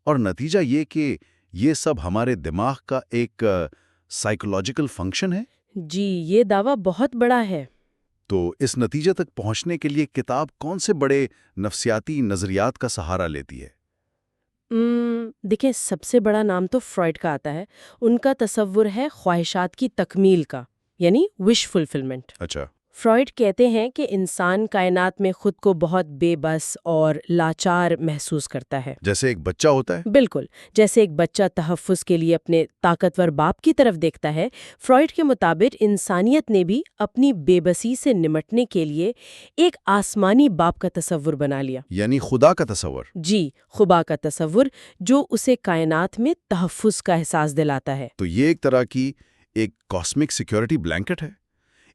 اور نتیجہ یہ کہ یہ سب ہمارے دماغ کا ایک سائیکولوجیکل فنکشن ہے۔ جی، یہ دعویٰ بہت بڑا ہے۔ تو اس نتیجے تک پہنچنے کے لیے کتاب کون سے بڑے نفسیاتی نظریات کا سہارا لیتی ہے؟ دیکھیں، سب سے بڑا نام تو فرائڈ کا آتا ہے۔ ان کا تصور ہے خواہشات کی تکمیل کا، یعنی وش فلفلمنٹ۔ اچھا۔ فرائڈ کہتے ہیں کہ انسان کائنات میں خود کو بہت بے بس اور لاچار محسوس کرتا ہے، جیسے ایک بچہ ہوتا ہے؟ بالکل جیسے ایک بچہ تحفظ کے لیے اپنے طاقتور باپ کی طرف دیکھتا ہے۔ فرائڈ کے مطابق انسانیت نے بھی اپنی بے بسی سے نمٹنے کے لیے ایک آسمانی باپ کا تصور بنا لیا، یعنی خدا کا تصور۔ جی، خدا کا تصور، جو اسے کائنات میں تحفظ کا احساس دلاتا ہے۔ تو یہ ایک طرح کی ایک کاسمک سیکیورٹی بلینکٹ ہے،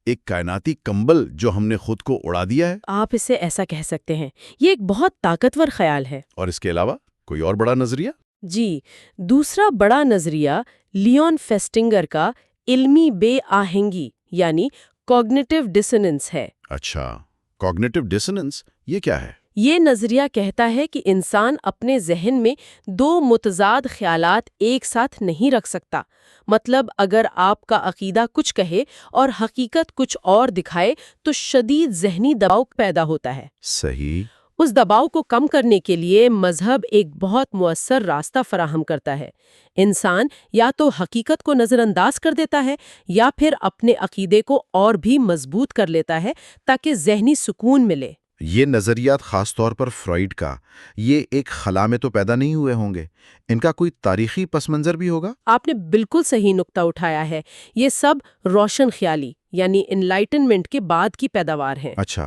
ایک کائناتی کمبل جو ہم نے خود کو اڑا دیا ہے۔ آپ اسے ایسا کہہ سکتے ہیں۔ یہ ایک بہت طاقتور خیال ہے۔ اور اس کے علاوہ کوئی اور بڑا نظریہ؟ جی، دوسرا بڑا نظریہ لیون فیسٹنگر کا علمی بے آہنگی یعنی کوگنیٹو ڈسوننس ہے۔ اچھا، کوگنیٹو ڈسوننس، یہ کیا ہے؟ یہ نظریہ کہتا ہے کہ انسان اپنے ذہن میں دو متضاد خیالات ایک ساتھ نہیں رکھ سکتا۔ مطلب اگر آپ کا عقیدہ کچھ کہے اور حقیقت کچھ اور دکھائے تو شدید ذہنی دباؤ پیدا ہوتا ہے۔ صحیح۔ اس دباؤ کو کم کرنے کے لیے مذہب ایک بہت مؤثر راستہ فراہم کرتا ہے۔ انسان یا تو حقیقت کو نظر انداز کر دیتا ہے یا پھر اپنے عقیدے کو اور بھی مضبوط کر لیتا ہے تاکہ ذہنی سکون ملے۔ یہ نظریات خاص طور پر فرائڈ کا، یہ ایک خلا میں تو پیدا نہیں ہوئے ہوں گے، ان کا کوئی تاریخی پس منظر بھی ہوگا؟ آپ نے بالکل صحیح نقطہ اٹھایا ہے۔ یہ سب روشن خیالی یعنی انلائٹنمنٹ کے بعد کی پیداوار ہیں۔ اچھا۔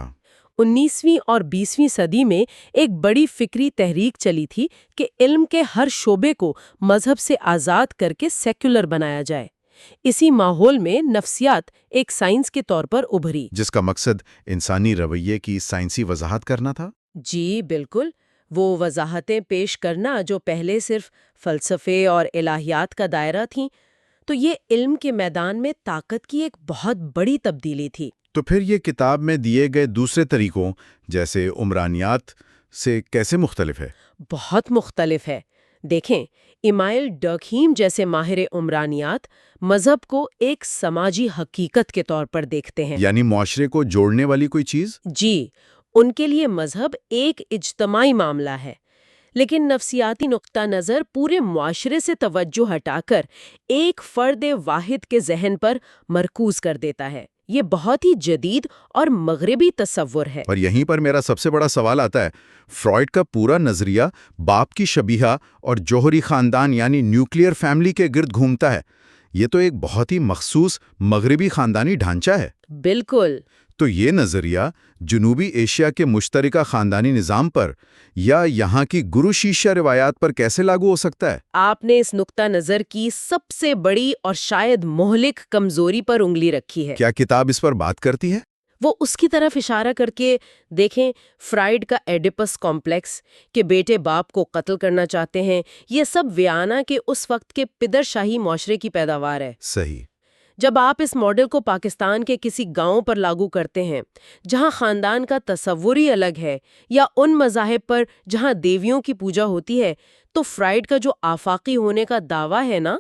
19ویں اور 20ویں صدی میں ایک بڑی فکری تحریک چلی تھی کہ علم کے ہر شعبے کو مذہب سے آزاد کر کے سیکولر بنایا جائے۔ اسی ماحول میں نفسیات ایک سائنس کے طور پر ابھری، جس کا مقصد انسانی رویے کی سائنسی وضاحت کرنا تھا؟ جی بالکل، وہ وضاحتیں پیش کرنا جو پہلے صرف فلسفے اور الہیات کا دائرہ تھیں۔ تو یہ علم کے میدان میں طاقت کی ایک بہت بڑی تبدیلی تھی۔ تو پھر یہ کتاب میں دیے گئے دوسرے طریقوں جیسے عمرانیات سے کیسے مختلف ہے؟ بہت مختلف ہے۔ دیکھیں، ایمائل ڈرکہیم جیسے ماہر عمرانیات مذہب کو ایک سماجی حقیقت کے طور پر دیکھتے ہیں، یعنی معاشرے کو جوڑنے والی کوئی چیز؟ جی، ان کے لیے مذہب ایک اجتماعی معاملہ ہے۔ لیکن نفسیاتی نقطہ نظر پورے معاشرے سے توجہ ہٹا کر ایک فرد واحد کے ذہن پر مرکوز کر دیتا ہے۔ یہ بہت ہی جدید اور مغربی تصور ہے۔ اور یہیں پر میرا سب سے بڑا سوال آتا ہے، فرائڈ کا پورا نظریہ باپ کی شبیہہ اور جوہری خاندان یعنی نیوکلیئر فیملی کے گرد گھومتا ہے۔ یہ تو ایک بہت ہی مخصوص مغربی خاندانی ڈھانچہ ہے۔ بالکل۔ تو یہ نظریہ جنوبی ایشیا کے مشترکہ خاندانی نظام پر یا یہاں کی گرو شیشیہ روایات پر کیسے لاگو ہو سکتا ہے؟ آپ نے اس نقطہ نظر کی سب سے بڑی اور شاید مہلک کمزوری پر انگلی رکھی ہے۔ کیا کتاب اس پر بات کرتی ہے؟ وہ اس کی طرف اشارہ کر کے دیکھیں، فرائڈ کا ایڈیپس کمپلیکس کہ بیٹے باپ کو قتل کرنا چاہتے ہیں، یہ سب ویانا کے اس وقت کے پدر شاہی معاشرے کی پیداوار ہے۔ صحیح۔ جب آپ اس ماڈل کو پاکستان کے کسی گاؤں پر لاگو کرتے ہیں جہاں خاندان کا تصور ہی الگ ہے، یا ان مذاہب پر جہاں دیویوں کی پوجا ہوتی ہے، تو فرائڈ کا جو آفاقی ہونے کا دعویٰ ہے نا،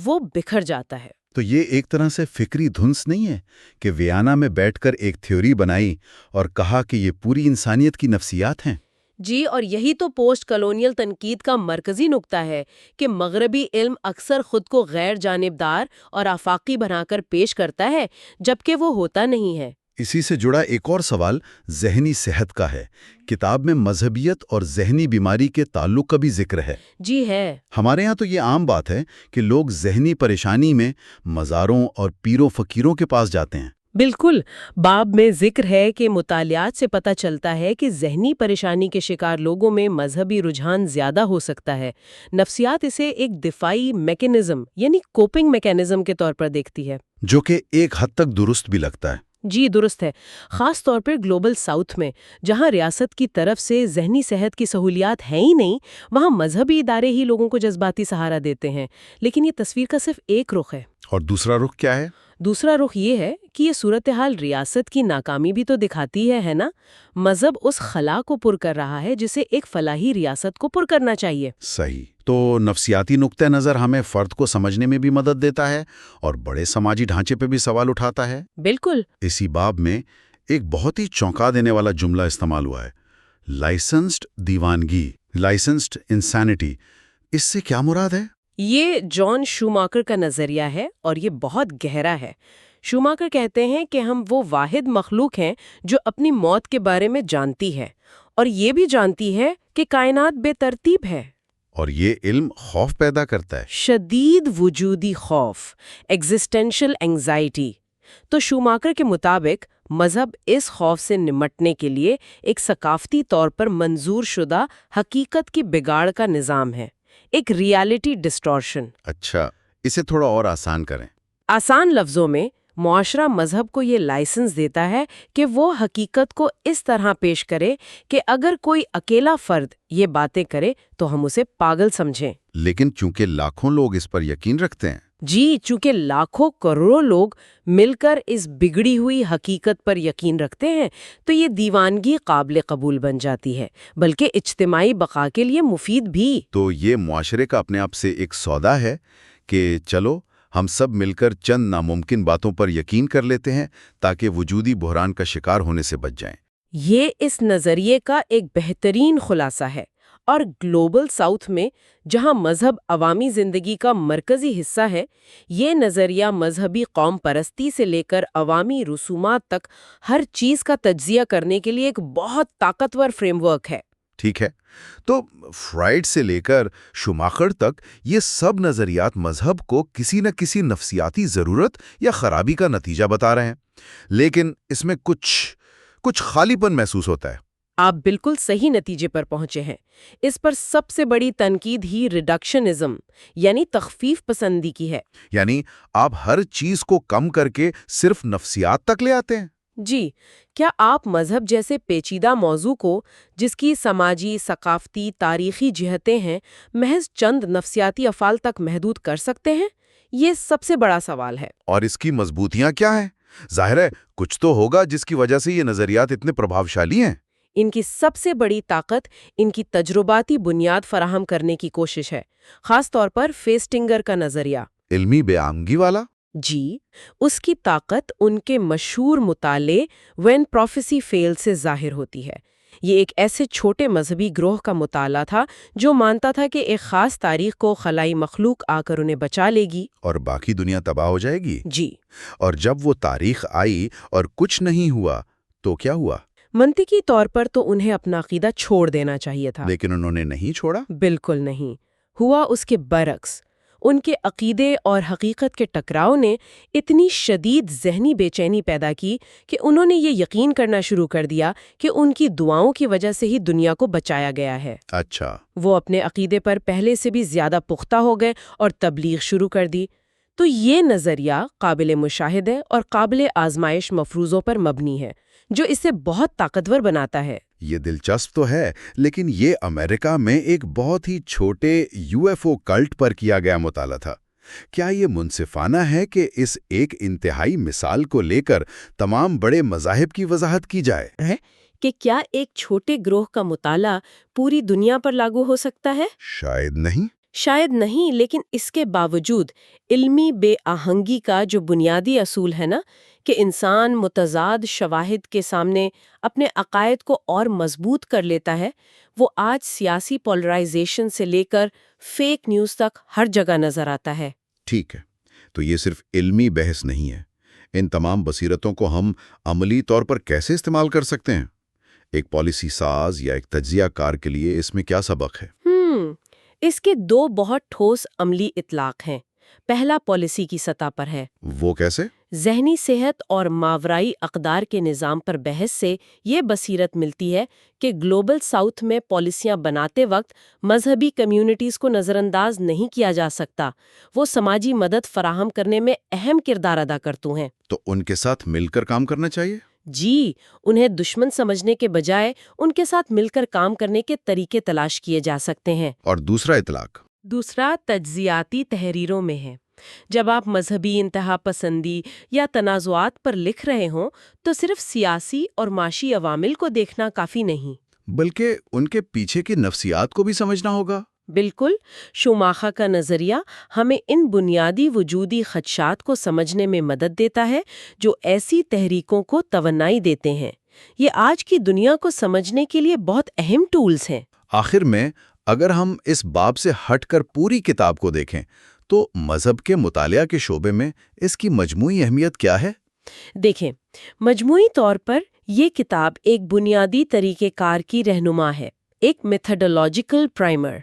وہ بکھر جاتا ہے۔ تو یہ ایک طرح سے فکری دھنس نہیں ہے کہ ویانا میں بیٹھ کر ایک تھیوری بنائی اور کہا کہ یہ پوری انسانیت کی نفسیات ہیں؟ جی، اور یہی تو پوسٹ کالونیل تنقید کا مرکزی نقطہ ہے کہ مغربی علم اکثر خود کو غیر جانبدار اور آفاقی بنا کر پیش کرتا ہے، جبکہ وہ ہوتا نہیں ہے۔ اسی سے جڑا ایک اور سوال ذہنی صحت کا ہے۔ کتاب میں مذہبیت اور ذہنی بیماری کے تعلق کا بھی ذکر ہے۔ جی ہے۔ ہمارے ہاں تو یہ عام بات ہے کہ لوگ ذہنی پریشانی میں مزاروں اور پیروں فقیروں کے پاس جاتے ہیں۔ بالکل، باب میں ذکر ہے کہ مطالعات سے پتہ چلتا ہے کہ ذہنی پریشانی کے شکار لوگوں میں مذہبی رجحان زیادہ ہو سکتا ہے۔ نفسیات اسے ایک دفاعی میکینزم یعنی کوپنگ میکینزم کے طور پر دیکھتی ہے، جو کہ ایک حد تک درست بھی لگتا ہے۔ جی درست ہے، خاص طور پر گلوبل ساؤتھ میں جہاں ریاست کی طرف سے ذہنی صحت کی سہولیات ہیں ہی نہیں، وہاں مذہبی ادارے ہی لوگوں کو جذباتی سہارا دیتے ہیں۔ لیکن یہ تصویر کا صرف ایک رخ ہے۔ اور دوسرا رخ کیا ہے؟ دوسرا رخ یہ ہے کہ یہ صورتحال ریاست کی ناکامی بھی تو دکھاتی ہے نا؟ مذہب اس خلا کو پر کر رہا ہے جسے ایک فلاحی ریاست کو پر کرنا چاہیے۔ صحیح۔ تو نفسیاتی نقطہ نظر ہمیں فرد کو سمجھنے میں بھی مدد دیتا ہے اور بڑے سماجی ڈھانچے پہ بھی سوال اٹھاتا ہے۔ بالکل۔ اسی باب میں ایک بہت ہی چونکا دینے والا جملہ استعمال ہوا ہے، لائسنسڈ دیوانگی، لائسنسڈ انسینٹی۔ اس سے کیا مراد ہے؟ یہ جان شوماکر کا نظریہ ہے اور یہ بہت گہرا ہے۔ شوماکر کہتے ہیں کہ ہم وہ واحد مخلوق ہیں جو اپنی موت کے بارے میں جانتی ہے اور یہ بھی جانتی ہے کہ کائنات بے ترتیب ہے۔ اور یہ علم خوف پیدا کرتا ہے، شدید وجودی خوف، ایگزسٹینشل انگزائٹی۔ تو شوماکر کے مطابق مذہب اس خوف سے نمٹنے کے لیے ایک ثقافتی طور پر منظور شدہ حقیقت کی بگاڑ کا نظام ہے، ایک ریالٹی ڈسٹورشن۔ اچھا، اسے تھوڑا اور آسان کریں۔ آسان لفظوں میں معاشرہ مذہب کو یہ لائسنس دیتا ہے کہ وہ حقیقت کو اس طرح پیش کرے کہ اگر کوئی اکیلا فرد یہ باتیں کرے تو ہم اسے پاگل سمجھیں۔ لیکن چونکہ لاکھوں لوگ اس پر یقین رکھتے ہیں۔ جی، چونکہ لاکھوں کروڑوں لوگ مل کر اس بگڑی ہوئی حقیقت پر یقین رکھتے ہیں تو یہ دیوانگی قابل قبول بن جاتی ہے، بلکہ اجتماعی بقا کے لیے مفید بھی۔ تو یہ معاشرے کا اپنے آپ سے ایک سودا ہے کہ چلو ہم سب مل کر چند ناممکن باتوں پر یقین کر لیتے ہیں تاکہ وجودی بحران کا شکار ہونے سے بچ جائیں۔ یہ اس نظریے کا ایک بہترین خلاصہ ہے، اور گلوبل ساؤتھ میں جہاں مذہب عوامی زندگی کا مرکزی حصہ ہے، یہ نظریہ مذہبی قوم پرستی سے لے کر عوامی رسومات تک ہر چیز کا تجزیہ کرنے کے لیے ایک بہت طاقتور فریم ورک ہے۔ ٹھیک ہے، تو فرائڈ سے لے کر شوماخر تک یہ سب نظریات مذہب کو کسی نہ کسی نفسیاتی ضرورت یا خرابی کا نتیجہ بتا رہے ہیں، لیکن اس میں کچھ خالی پن محسوس ہوتا ہے۔ آپ بالکل صحیح نتیجے پر پہنچے ہیں۔ اس پر سب سے بڑی تنقید ہی ریڈکشنزم یعنی تخفیف پسندی کی ہے۔ یعنی آپ ہر چیز کو کم کر کے صرف نفسیات تک لے آتے ہیں۔ جی، کیا آپ مذہب جیسے پیچیدہ موضوع کو، جس کی سماجی، ثقافتی، تاریخی جہتیں ہیں، محض چند نفسیاتی افعال تک محدود کر سکتے ہیں؟ یہ سب سے بڑا سوال ہے۔ اور اس کی مضبوطیاں کیا ہیں؟ ظاہر ہے کچھ تو ہوگا جس کی وجہ سے یہ نظریات اتنے پربھاوشالی ہیں۔ ان کی سب سے بڑی طاقت ان کی تجرباتی بنیاد فراہم کرنے کی کوشش ہے، خاص طور پر فیسٹنگر کا نظریہ۔ علمی بے آمگی والا؟ جی، اس کی طاقت ان کے مشہور مطالعے وین پروفیسی فیل سے ظاہر ہوتی ہے۔ یہ ایک ایسے چھوٹے مذہبی گروہ کا مطالعہ تھا جو مانتا تھا کہ ایک خاص تاریخ کو خلائی مخلوق آ کر انہیں بچا لے گی. اور باقی دنیا تباہ ہو جائے گی. جی. اور جب وہ تاریخ آئی اور کچھ نہیں ہوا تو کیا ہوا؟ منطقی طور پر تو انہیں اپنا عقیدہ چھوڑ دینا چاہیے تھا. لیکن انہوں نے نہیں چھوڑا. بالکل نہیں. ہوا اس کے برعکس. ان کے عقیدے اور حقیقت کے ٹکراؤ نے اتنی شدید ذہنی بے چینی پیدا کی کہ انہوں نے یہ یقین کرنا شروع کر دیا کہ ان کی دعاؤں کی وجہ سے ہی دنیا کو بچایا گیا ہے. اچھا. وہ اپنے عقیدے پر پہلے سے بھی زیادہ پختہ ہو گئے اور تبلیغ شروع کر دی. تو یہ نظریہ قابل مشاہدے اور قابل آزمائش مفروضوں پر مبنی ہے، جو اسے بہت طاقتور بناتا ہے. یہ دلچسپ تو ہے، لیکن یہ امریکہ میں ایک بہت ہی چھوٹے UFO کلٹ پر کیا گیا مطالعہ تھا. کیا یہ منصفانہ ہے کہ اس ایک انتہائی مثال کو لے کر تمام بڑے مذاہب کی وضاحت کی جائے؟ کہ کیا ایک چھوٹے گروہ کا مطالعہ پوری دنیا پر لاگو ہو سکتا ہے؟ شاید نہیں. شاید نہیں، لیکن اس کے باوجود علمی بے آہنگی کا جو بنیادی اصول ہے نا، کہ انسان متضاد شواہد کے سامنے اپنے عقائد کو اور مضبوط کر لیتا ہے، وہ آج سیاسی پولرائزیشن سے لے کر فیک نیوز تک ہر جگہ نظر آتا ہے. ٹھیک ہے، تو یہ صرف علمی بحث نہیں ہے. ان تمام بصیرتوں کو ہم عملی طور پر کیسے استعمال کر سکتے ہیں؟ ایک پالیسی ساز یا ایک تجزیہ کار کے لیے اس میں کیا سبق ہے؟ اس کے دو بہت ٹھوس عملی اطلاق ہیں. پہلا پالیسی کی سطح پر ہے. وہ کیسے؟ ذہنی صحت اور ماورائی اقدار کے نظام پر بحث سے یہ بصیرت ملتی ہے کہ گلوبل ساؤتھ میں پالیسیاں بناتے وقت مذہبی کمیونٹیز کو نظر انداز نہیں کیا جا سکتا. وہ سماجی مدد فراہم کرنے میں اہم کردار ادا کرتے ہیں. تو ان کے ساتھ مل کر کام کرنا چاہیے؟ جی، انہیں دشمن سمجھنے کے بجائے ان کے ساتھ مل کر کام کرنے کے طریقے تلاش کیے جا سکتے ہیں. اور دوسرا اطلاق؟ دوسرا تجزیاتی تحریروں میں ہے. جب آپ مذہبی انتہا پسندی یا تنازعات پر لکھ رہے ہوں تو صرف سیاسی اور معاشی عوامل کو دیکھنا کافی نہیں، بلکہ ان کے پیچھے کی نفسیات کو بھی سمجھنا ہوگا. بالکل. شوماخا کا نظریہ ہمیں ان بنیادی وجودی خدشات کو سمجھنے میں مدد دیتا ہے جو ایسی تحریکوں کو توانائی دیتے ہیں. یہ آج کی دنیا کو سمجھنے کے لیے بہت اہم ٹولز ہیں. آخر میں اگر ہم اس باب سے ہٹ کر پوری کتاب کو دیکھیں تو مذہب کے مطالعہ کے شعبے میں اس کی مجموعی اہمیت کیا ہے؟ دیکھیں، مجموعی طور پر یہ کتاب ایک بنیادی طریقہ کار کی رہنما ہے، ایک میتھڈولوجیکل پرائمر.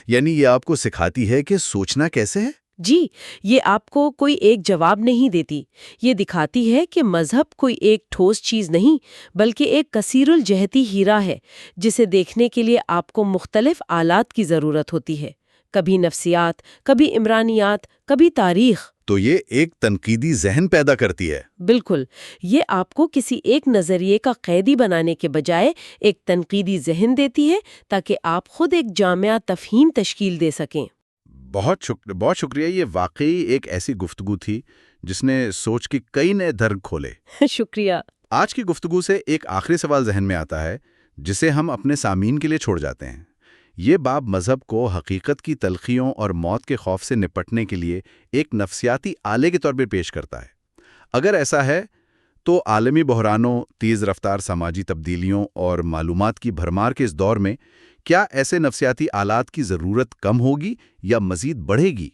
یعنی یہ آپ کو سکھاتی ہے کہ سوچنا کیسے ہے؟ جی، یہ آپ کو کوئی ایک جواب نہیں دیتی. یہ دکھاتی ہے کہ مذہب کوئی ایک ٹھوس چیز نہیں بلکہ ایک کثیر الجہتی ہیرا ہے جسے دیکھنے کے لیے آپ کو مختلف آلات کی ضرورت ہوتی ہے. کبھی نفسیات، کبھی عمرانیات، کبھی تاریخ. تو یہ ایک تنقیدی ذہن پیدا کرتی ہے. بالکل. یہ آپ کو کسی ایک نظریے کا قیدی بنانے کے بجائے ایک تنقیدی ذہن دیتی ہے تاکہ آپ خود ایک جامع تفہیم تشکیل دے سکیں. بہت شکریہ. یہ واقعی ایک ایسی گفتگو تھی جس نے سوچ کی کئی نئے در کھولے. شکریہ. آج کی گفتگو سے ایک آخری سوال ذہن میں آتا ہے جسے ہم اپنے سامعین کے لیے چھوڑ جاتے ہیں. یہ باب مذہب کو حقیقت کی تلخیوں اور موت کے خوف سے نپٹنے کے لیے ایک نفسیاتی آلے کے طور پر پیش کرتا ہے. اگر ایسا ہے تو عالمی بحرانوں، تیز رفتار سماجی تبدیلیوں اور معلومات کی بھرمار کے اس دور میں کیا ایسے نفسیاتی آلات کی ضرورت کم ہوگی یا مزید بڑھے گی؟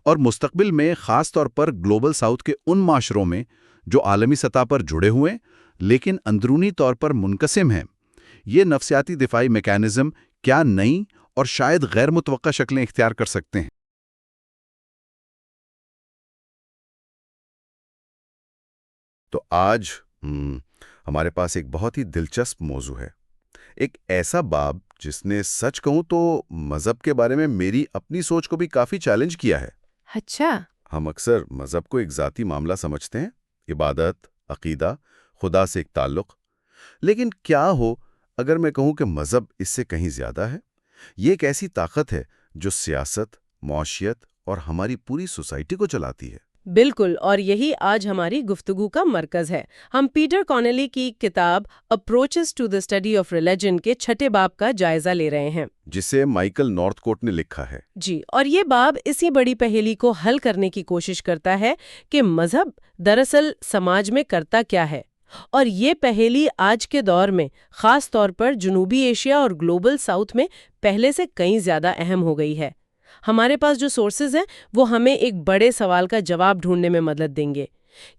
اور مستقبل میں خاص طور پر گلوبل ساؤتھ کے ان معاشروں میں جو عالمی سطح پر جڑے ہوئے لیکن اندرونی طور پر منقسم ہیں، یہ نفسیاتی دفاعی میکانزم کیا نئی اور شاید غیر متوقع شکلیں اختیار کر سکتے ہیں؟ تو آج ہمارے پاس ایک بہت ہی دلچسپ موضوع ہے، ایک ایسا باب جس نے سچ کہوں تو مذہب کے بارے میں میری اپنی سوچ کو بھی کافی چیلنج کیا ہے. اچھا. ہم اکثر مذہب کو ایک ذاتی معاملہ سمجھتے ہیں، عبادت، عقیدہ، خدا سے ایک تعلق. لیکن کیا ہو اگر میں کہوں کہ مذہب اس سے کہیں زیادہ ہے؟ یہ ایک ایسی طاقت ہے جو سیاست، معاشیت اور ہماری پوری سوسائٹی کو چلاتی ہے. بالکل، اور یہی آج ہماری گفتگو کا مرکز ہے. ہم پیٹر کونیلی کی کتاب approaches to the study of religion کے 6 باب کا جائزہ لے رہے ہیں، جسے مائیکل نارتھ کوٹ نے لکھا ہے. جی، اور یہ باب اسی بڑی پہیلی کو حل کرنے کی کوشش کرتا ہے کہ مذہب دراصل سماج میں کرتا کیا ہے اور یہ پہیلی آج کے دور میں خاص طور پر جنوبی ایشیا اور گلوبل ساؤتھ میں پہلے سے کہیں زیادہ اہم ہو گئی ہے۔ ہمارے پاس جو سورسز ہیں وہ ہمیں ایک بڑے سوال کا جواب ڈھونڈنے میں مدد دیں گے۔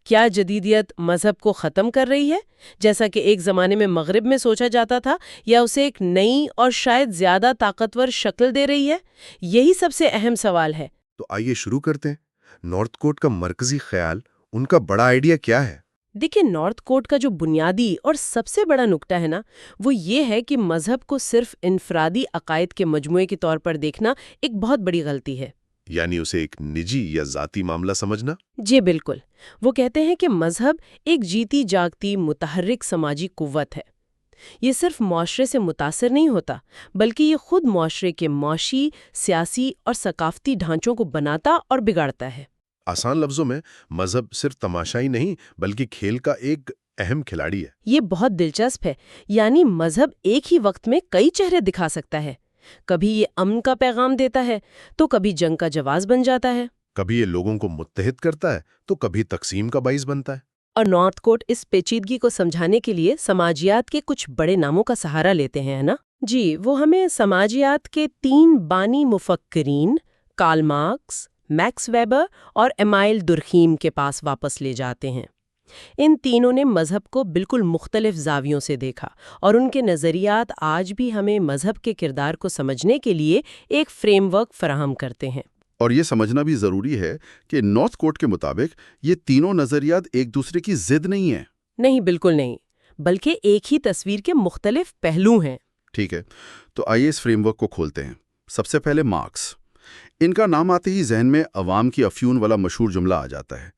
کیا جدیدیت مذہب کو ختم کر رہی ہے جیسا کہ ایک زمانے میں مغرب میں سوچا جاتا تھا، یا اسے ایک نئی اور شاید زیادہ طاقتور شکل دے رہی ہے؟ یہی سب سے اہم سوال ہے۔ تو آئیے شروع کرتے ہیں۔ نارتھ کوٹ کا مرکزی خیال، ان کا بڑا آئیڈیا کیا ہے؟ دیکھیں، نارتھ کوٹ کا جو بنیادی اور سب سے بڑا نکتہ ہے نا، وہ یہ ہے کہ مذہب کو صرف انفرادی عقائد کے مجموعے کے طور پر دیکھنا ایک بہت بڑی غلطی ہے۔ یعنی اسے ایک نجی یا ذاتی معاملہ سمجھنا؟ جی بالکل۔ وہ کہتے ہیں کہ مذہب ایک جیتی جاگتی متحرک سماجی قوت ہے۔ یہ صرف معاشرے سے متاثر نہیں ہوتا، بلکہ یہ خود معاشرے کے معاشی، سیاسی اور ثقافتی ڈھانچوں کو بناتا اور بگاڑتا ہے۔ آسان لفظوں میں مذہب صرف تماشائی نہیں بلکہ کھیل کا ایک اہم کھلاڑی ہے۔ یہ بہت دلچسپ ہے۔ یعنی مذہب ایک ہی وقت میں کئی چہرے دکھا سکتا ہے۔ کبھی یہ امن کا پیغام دیتا ہے تو کبھی جنگ کا جواز بن جاتا ہے۔ کبھی یہ لوگوں کو متحد کرتا ہے تو کبھی تقسیم کا باعث بنتا ہے۔ اور نارتھ کوٹ اس پیچیدگی کو سمجھانے کے لیے سماجیات کے کچھ بڑے ناموں کا سہارا لیتے ہیں، ہے نا؟ جی، وہ ہمیں سماجیات کے 3 بانی مفکرین کارل مارکس، میکس ویبر اور ایمائل دورخیم کے پاس واپس لے جاتے ہیں۔ ان تینوں نے مذہب کو بالکل مختلف زاویوں سے دیکھا، اور ان کے نظریات آج بھی ہمیں مذہب کے کردار کو سمجھنے کے لیے ایک فریم ورک فراہم کرتے ہیں۔ اور یہ سمجھنا بھی ضروری ہے کہ نارتھ کوٹ کے مطابق یہ تینوں نظریات ایک دوسرے کی ضد نہیں ہیں۔ نہیں، بالکل نہیں، بلکہ ایک ہی تصویر کے مختلف پہلو ہیں۔ ٹھیک ہے، تو آئیے اس فریم ورک کو کھولتے ہیں۔ سب سے پہلے مارکس۔ ان کا نام آتے ہی ذہن میں عوام کی افیون والا مشہور جملہ آ جاتا ہے،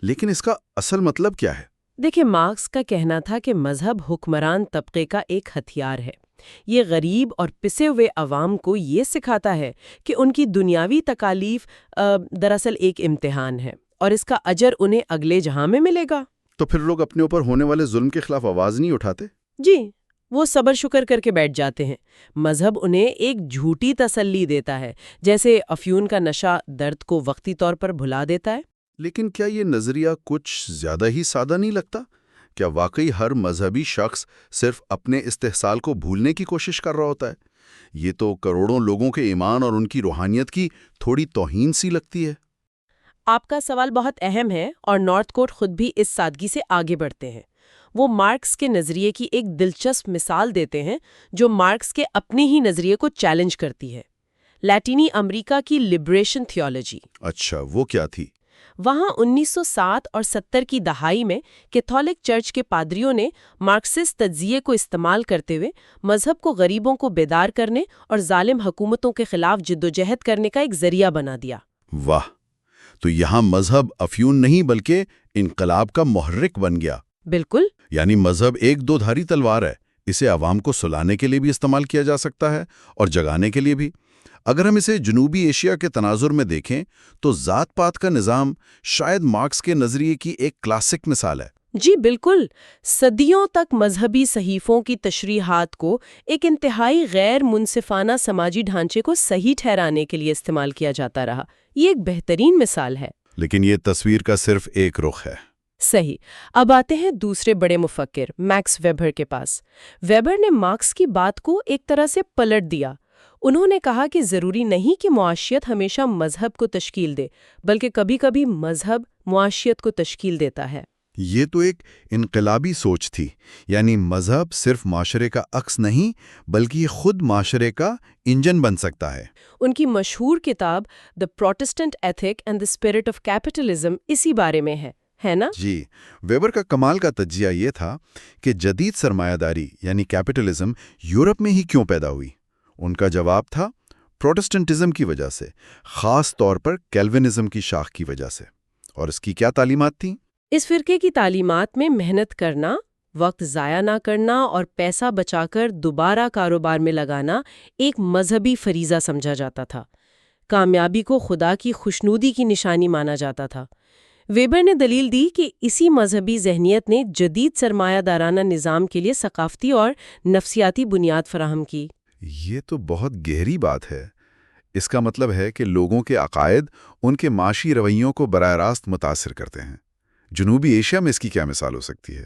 لیکن اس کا اصل مطلب کیا ہے؟ دیکھیں، مارکس کا کہنا تھا کہ مذہب حکمران طبقے کا ایک ہتھیار ہے۔ یہ غریب اور پسے ہوئے عوام کو یہ سکھاتا ہے کہ ان کی دنیاوی تکالیف دراصل ایک امتحان ہے، اور اس کا اجر انہیں اگلے جہاں میں ملے گا۔ تو پھر لوگ اپنے اوپر ہونے والے ظلم کے خلاف آواز نہیں اٹھاتے؟ جی، وہ صبر شکر کر کے بیٹھ جاتے ہیں۔ مذہب انہیں ایک جھوٹی تسلی دیتا ہے، جیسے افیون کا نشہ درد کو وقتی طور پر بھلا دیتا ہے۔ لیکن کیا یہ نظریہ کچھ زیادہ ہی سادہ نہیں لگتا؟ کیا واقعی ہر مذہبی شخص صرف اپنے استحصال کو بھولنے کی کوشش کر رہا ہوتا ہے؟ یہ تو کروڑوں لوگوں کے ایمان اور ان کی روحانیت کی تھوڑی توہین سی لگتی ہے۔ آپ کا سوال بہت اہم ہے، اور نارتھ کوٹ خود بھی اس سادگی سے آگے بڑھتے ہیں۔ وہ مارکس کے نظریے کی ایک دلچسپ مثال دیتے ہیں جو مارکس کے اپنے ہی نظریے کو چیلنج کرتی ہے: لاطینی امریکہ کی لبریشن تھیولوجی۔ اچھا، وہ کیا تھی؟ وہاں 1960 اور 70 کی دہائی میں کیتھولک چرچ کے پادریوں نے مارکسسٹ تجزیے کو استعمال کرتے ہوئے مذہب کو غریبوں کو بیدار کرنے اور ظالم حکومتوں کے خلاف جدوجہد کرنے کا ایک ذریعہ بنا دیا۔ واہ! تو یہاں مذہب افیون نہیں بلکہ انقلاب کا محرک بن گیا۔ بالکل۔ یعنی مذہب ایک دو دھاری تلوار ہے، اسے عوام کو سلانے کے لیے بھی استعمال کیا جا سکتا ہے اور جگانے کے لیے بھی۔ اگر ہم اسے جنوبی ایشیا کے تناظر میں دیکھیں تو ذات پات کا نظام شاید مارکس کے نظریے کی ایک کلاسک مثال ہے۔ جی بالکل۔ صدیوں تک مذہبی صحیفوں کی تشریحات کو ایک انتہائی غیر منصفانہ سماجی ڈھانچے کو صحیح ٹھہرانے کے لیے استعمال کیا جاتا رہا۔ یہ ایک بہترین مثال ہے۔ لیکن یہ تصویر کا صرف ایک رخ ہے۔ صحیح۔ اب آتے ہیں دوسرے بڑے مفکر میکس ویبر کے پاس۔ ویبر نے مارکس کی بات کو ایک طرح سے پلٹ دیا۔ انہوں نے کہا کہ ضروری نہیں کہ معاشیت ہمیشہ مذہب کو تشکیل دے، بلکہ کبھی کبھی مذہب معاشیت کو تشکیل دیتا ہے۔ یہ تو ایک انقلابی سوچ تھی، یعنی مذہب صرف معاشرے کا عکس نہیں بلکہ یہ خود معاشرے کا انجن بن سکتا ہے۔ ان کی مشہور کتاب the Protestant ethic and the spirit of capitalism اسی بارے میں ہے نا؟ جی، ویبر کا کمال کا تجزیہ یہ تھا کہ جدید سرمایہ داری یعنی کیپٹلزم یورپ میں ہی کیوں پیدا ہوئی۔ ان کا جواب تھا پروٹسٹنٹزم کی وجہ سے، خاص طور پر کیلونزم کی شاخ کی وجہ سے۔ اور اس کی کیا تعلیمات تھیں؟ اس فرقے کی تعلیمات میں محنت کرنا، وقت ضائع نہ کرنا اور پیسہ بچا کر دوبارہ کاروبار میں لگانا ایک مذہبی فریضہ سمجھا جاتا تھا۔ کامیابی کو خدا کی خوشنودی کی نشانی مانا جاتا تھا۔ ویبر نے دلیل دی کہ اسی مذہبی ذہنیت نے جدید سرمایہ دارانہ نظام کے لیے ثقافتی اور نفسیاتی بنیاد فراہم کی۔ یہ تو بہت گہری بات ہے۔ اس کا مطلب ہے کہ لوگوں کے عقائد ان کے معاشی رویوں کو براہ راست متاثر کرتے ہیں۔ جنوبی ایشیا میں اس کی کیا مثال ہو سکتی ہے؟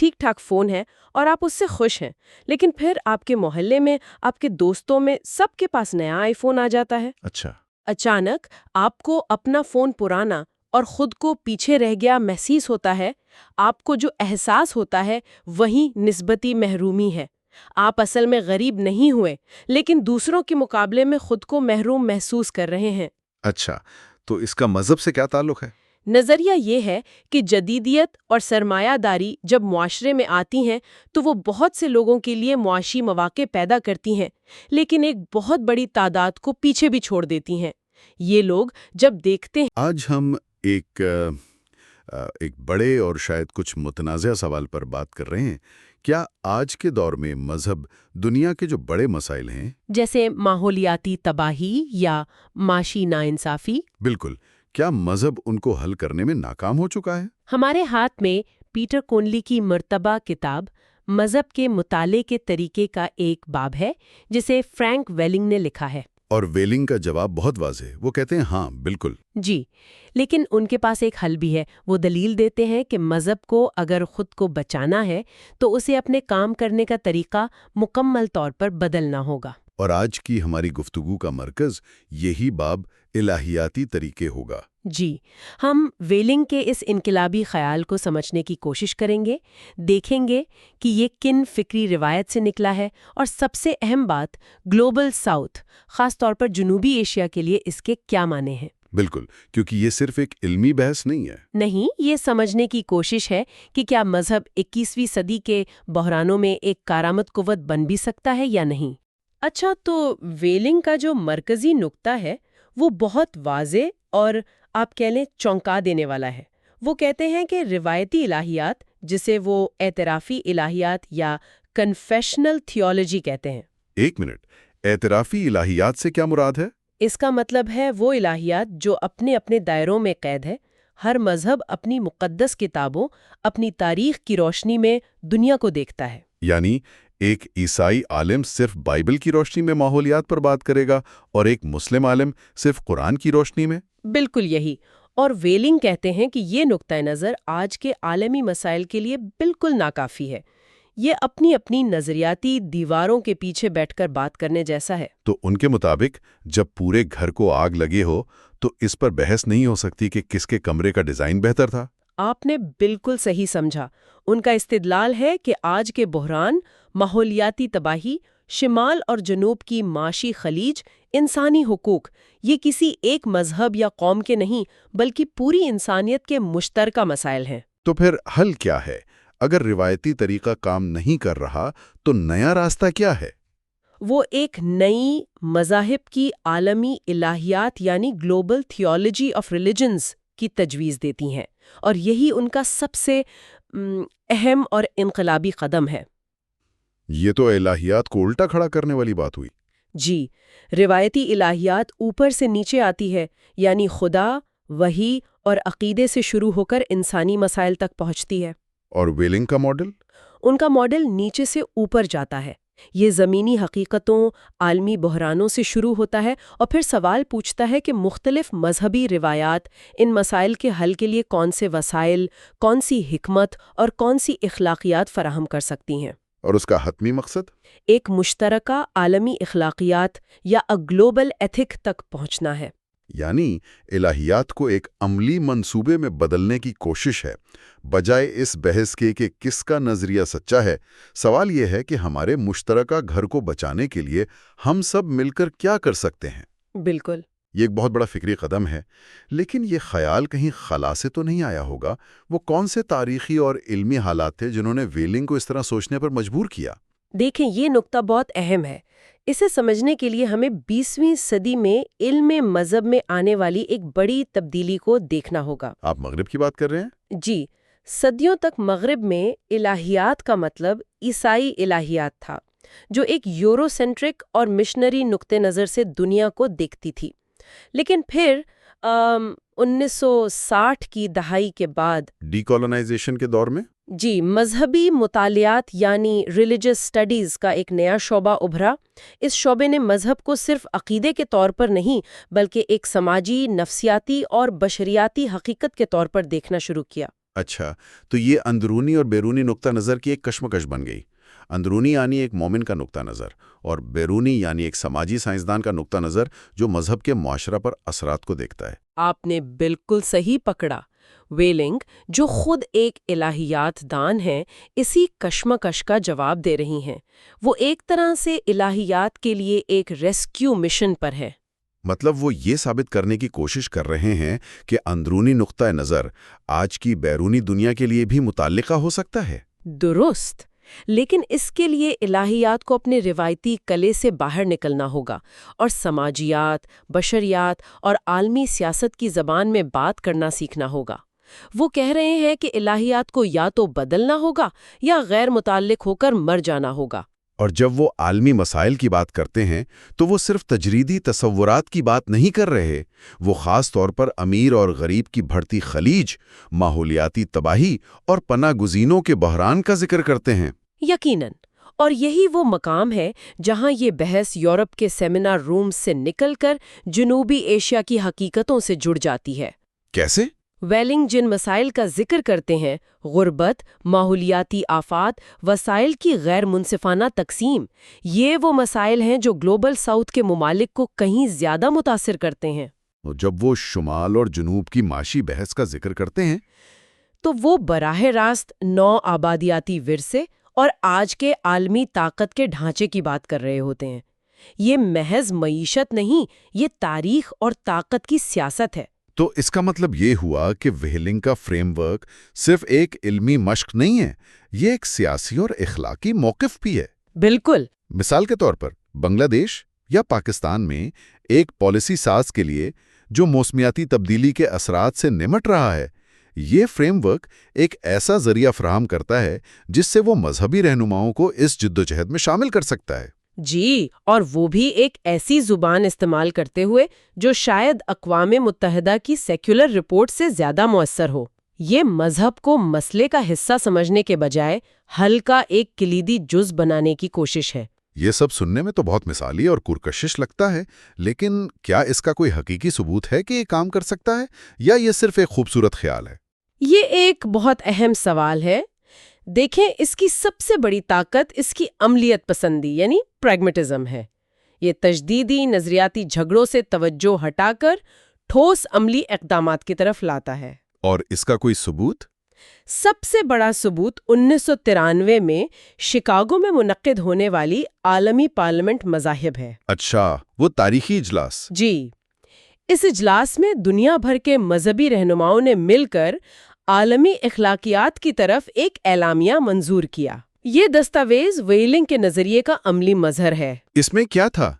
ٹھیک ٹھاک فون ہے اور آپ اس سے خوش ہیں، لیکن پھر آپ کے محلے میں، آپ کے دوستوں میں سب کے پاس نیا آئی فون آ جاتا ہے۔ اچھا، اچانک آپ کو اپنا فون پرانا اور خود کو پیچھے رہ گیا محسوس ہوتا ہے۔ آپ کو جو احساس ہوتا ہے وہی نسبتی محرومی ہے۔ آپ اصل میں غریب نہیں ہوئے، لیکن دوسروں کے مقابلے میں خود کو محروم محسوس کر رہے ہیں۔ اچھا، تو اس کا مذہب سے کیا تعلق ہے؟ نظریہ یہ ہے کہ جدیدیت اور سرمایہ داری جب معاشرے میں آتی ہیں تو وہ بہت سے لوگوں کے لیے معاشی مواقع پیدا کرتی ہیں، لیکن ایک بہت بڑی تعداد کو پیچھے بھی چھوڑ دیتی ہیں۔ یہ لوگ جب دیکھتے ہیں آج ہم ایک بڑے اور شاید کچھ متنازع سوال پر بات کر رہے ہیں۔ کیا آج کے دور میں مذہب دنیا کے جو بڑے مسائل ہیں، جیسے ماحولیاتی تباہی یا معاشی ناانصافی، بالکل، کیا مذہب ان کو حل کرنے میں ناکام ہو چکا ہے؟ ہمارے ہاتھ میں پیٹر کونلی کی مرتبہ کتاب مذہب کے مطالعے کے طریقے کا ایک باب ہے، جسے فرینک ویلنگ نے لکھا ہے۔ اور ویلنگ کا جواب بہت واضح ہے، وہ کہتے ہیں ہاں بالکل۔ جی، لیکن ان کے پاس ایک حل بھی ہے۔ وہ دلیل دیتے ہیں کہ مذہب کو اگر خود کو بچانا ہے تو اسے اپنے کام کرنے کا طریقہ مکمل طور پر بدلنا ہوگا۔ اور آج کی ہماری گفتگو کا مرکز یہی باب الہیاتی طریقے ہوگا۔ جی، ہم ویلنگ کے اس انقلابی خیال کو سمجھنے کی کوشش کریں گے، دیکھیں گے کہ یہ کن فکری روایت سے نکلا ہے، اور سب سے اہم بات، گلوبل ساؤتھ، خاص طور پر جنوبی ایشیا کے لیے اس کے کیا معنی ہیں۔ بالکل، کیونکہ یہ صرف ایک علمی بحث نہیں ہے۔ نہیں، یہ سمجھنے کی کوشش ہے کہ کیا مذہب 21ویں صدی کے بحرانوں میں ایک کارآمد قوت بن بھی سکتا ہے یا نہیں۔ اچھا، تو ویلنگ کا جو مرکزی نقطہ ہے وہ بہت واضح اور آپ کہہ لیں چونکا دینے والا ہے۔ وہ کہتے ہیں کہ روایتی الہیات، جسے وہ اعترافی الہیات یا کنفیشنل تھیولوجی کہتے ہیں۔ ایک منٹ، اعترافی الہیات سے کیا مراد ہے؟ اس کا مطلب ہے وہ الہیات جو اپنے اپنے دائروں میں قید ہے۔ ہر مذہب اپنی مقدس کتابوں، اپنی تاریخ کی روشنی میں دنیا کو دیکھتا ہے۔ یعنی ایک عیسائی عالم صرف بائبل کی روشنی میں ماحولیات پر بات کرے گا اور ایک مسلم عالم صرف قرآن کی روشنی میں؟ بالکل یہی۔ اور ویلنگ کہتے ہیں کہ یہ نقطۂ نظر آج کے عالمی مسائل کے لیے بالکل ناکافی ہے۔ یہ اپنی اپنی نظریاتی دیواروں کے پیچھے بیٹھ کر بات کرنے جیسا ہے۔ تو ان کے مطابق جب پورے گھر کو آگ لگے ہو تو اس پر بحث نہیں ہو سکتی کہ کس کے کمرے کا ڈیزائن بہتر تھا؟ آپ نے بالکل صحیح سمجھا۔ ان کا استدلال ہے کہ آج کے بحران، ماحولیاتی تباہی، شمال اور جنوب کی معاشی خلیج، انسانی حقوق، یہ کسی ایک مذہب یا قوم کے نہیں بلکہ پوری انسانیت کے مشترکہ مسائل ہیں۔ تو پھر حل کیا ہے؟ اگر روایتی طریقہ کام نہیں کر رہا تو نیا راستہ کیا ہے؟ وہ ایک نئی مذاہب کی عالمی الہیات یعنی گلوبل تھیولوجی آف ریلیجنز کی تجویز دیتی ہیں، اور یہی ان کا سب سے اہم اور انقلابی قدم ہے۔ یہ تو الہیات کو الٹا کھڑا کرنے والی بات ہوئی۔ جی، روایتی الہیات اوپر سے نیچے آتی ہے، یعنی خدا، وحی اور عقیدے سے شروع ہو کر انسانی مسائل تک پہنچتی ہے۔ اور ویلنگ کا ماڈل؟ ان کا ماڈل نیچے سے اوپر جاتا ہے۔ یہ زمینی حقیقتوں، عالمی بحرانوں سے شروع ہوتا ہے اور پھر سوال پوچھتا ہے کہ مختلف مذہبی روایات ان مسائل کے حل کے لیے کون سے وسائل، کون سی حکمت اور کون سی اخلاقیات فراہم کر سکتی ہیں۔ اور اس کا حتمی مقصد؟ ایک مشترکہ عالمی اخلاقیات یا گلوبل ایتھک تک پہنچنا ہے۔ یعنی الہیات کو ایک عملی منصوبے میں بدلنے کی کوشش ہے، بجائے اس بحث کے کہ کس کا نظریہ سچا ہے۔ سوال یہ ہے کہ ہمارے مشترکہ گھر کو بچانے کے لیے ہم سب مل کر کیا کر سکتے ہیں۔ بالکل، یہ ایک بہت بڑا فکری قدم ہے، لیکن یہ خیال کہیں خلا سے تو نہیں آیا ہوگا؟ وہ کون سے تاریخی اور علمی حالات تھے جنہوں نے ویلنگ کو اس طرح سوچنے پر مجبور کیا؟ دیکھیں، یہ نقطہ بہت اہم ہے۔ اسے سمجھنے کے لیے ہمیں 20ویں صدی میں علم مذہب میں آنے والی ایک بڑی تبدیلی کو دیکھنا ہوگا۔ آپ مغرب کی بات کر رہے ہیں؟ جی، صدیوں تک مغرب میں الہیات کا مطلب عیسائی الہیات تھا، جو ایک یورو سینٹرک اور مشنری نقطہ نظر سے دنیا کو دیکھتی تھی۔ لیکن پھر 1960 کی دہائی کے بعد ڈی کالونائزیشن کے دور میں جی مذہبی مطالعات یعنی ریلیجس سٹڈیز کا ایک نیا شعبہ ابھرا۔ اس شعبے نے مذہب کو صرف عقیدے کے طور پر نہیں بلکہ ایک سماجی، نفسیاتی اور بشریاتی حقیقت کے طور پر دیکھنا شروع کیا۔ اچھا، تو یہ اندرونی اور بیرونی نقطہ نظر کی ایک کشمکش بن گئی۔ اندرونی یعنی ایک مومن کا نقطہ نظر، اور بیرونی یعنی ایک سماجی سائنسدان کا نقطہ نظر جو مذہب کے معاشرہ پر اثرات کو دیکھتا ہے۔ آپ نے بالکل صحیح پکڑا۔ ویلنگ، جو خود ایک الہیات دان ہیں، اسی کشمکش کا جواب دے رہی ہیں۔ وہ ایک طرح سے الہیات کے لیے ایک ریسکیو مشن پر ہے۔ مطلب وہ یہ ثابت کرنے کی کوشش کر رہے ہیں کہ اندرونی نقطہ نظر آج کی بیرونی دنیا کے لیے بھی متعلقہ ہو سکتا ہے۔ درست، لیکن اس کے لیے الہیات کو اپنے روایتی کلے سے باہر نکلنا ہوگا اور سماجیات، بشریات اور عالمی سیاست کی زبان میں بات کرنا سیکھنا ہوگا۔ وہ کہہ رہے ہیں کہ الہیات کو یا تو بدلنا ہوگا یا غیر متعلق ہو کر مر جانا ہوگا۔ اور جب وہ عالمی مسائل کی بات کرتے ہیں تو وہ صرف تجریدی تصورات کی بات نہیں کر رہے، وہ خاص طور پر امیر اور غریب کی بڑھتی خلیج، ماحولیاتی تباہی اور پناہ گزینوں کے بحران کا ذکر کرتے ہیں۔ یقیناً، اور یہی وہ مقام ہے جہاں یہ بحث یورپ کے سیمینار روم سے نکل کر جنوبی ایشیا کی حقیقتوں سے جڑ جاتی ہے۔ کیسے؟ ویلنگ جن مسائل کا ذکر کرتے ہیں، غربت، ماحولیاتی آفات، وسائل کی غیر منصفانہ تقسیم، یہ وہ مسائل ہیں جو گلوبل ساؤتھ کے ممالک کو کہیں زیادہ متاثر کرتے ہیں۔ جب وہ شمال اور جنوب کی معاشی بحث کا ذکر کرتے ہیں تو وہ براہ راست نو آبادیاتی ورثے اور آج کے عالمی طاقت کے ڈھانچے کی بات کر رہے ہوتے ہیں۔ یہ محض معیشت نہیں، یہ تاریخ اور طاقت کی سیاست ہے۔ تو اس کا مطلب یہ ہوا کہ ویلنگ کا فریم ورک صرف ایک علمی مشق نہیں ہے، یہ ایک سیاسی اور اخلاقی موقف بھی ہے۔ بالکل۔ مثال کے طور پر بنگلہ دیش یا پاکستان میں ایک پالیسی ساز کے لیے جو موسمیاتی تبدیلی کے اثرات سے نمٹ رہا ہے، یہ فریم ورک ایک ایسا ذریعہ فراہم کرتا ہے جس سے وہ مذہبی رہنماؤں کو اس جدوجہد میں شامل کر سکتا ہے۔ جی، اور وہ بھی ایک ایسی زبان استعمال کرتے ہوئے جو شاید اقوام متحدہ کی سیکولر رپورٹ سے زیادہ مؤثر ہو۔ یہ مذہب کو مسئلے کا حصہ سمجھنے کے بجائے حل کا ایک کلیدی جز بنانے کی کوشش ہے۔ یہ سب سننے میں تو بہت مثالی اور پرکشش لگتا ہے، لیکن کیا اس کا کوئی حقیقی ثبوت ہے کہ یہ کام کر سکتا ہے، یا یہ صرف ایک خوبصورت خیال ہے؟ یہ ایک بہت اہم سوال ہے۔ دیکھیں، اس کی سب سے بڑی طاقت اس کی عملیت پسندی یعنی پریگمیٹزم ہے۔ یہ تجدیدی نظریاتی جھگڑوں سے توجہ ہٹا کر ٹھوس عملی اقدامات کی طرف لاتا ہے۔ اور اس کا کوئی ثبوت؟ سب سے بڑا ثبوت 1993 میں شکاگو میں منعقد ہونے والی عالمی پارلیمنٹ مذاہب ہے۔ اچھا، وہ تاریخی اجلاس۔ جی، اس اجلاس میں دنیا بھر کے مذہبی رہنماؤں نے مل کر عالمی اخلاقیات کی طرف ایک اعلامیہ منظور کیا۔ یہ دستاویز ویلنگ کے نظریے کا عملی مظہر ہے۔ اس میں کیا تھا؟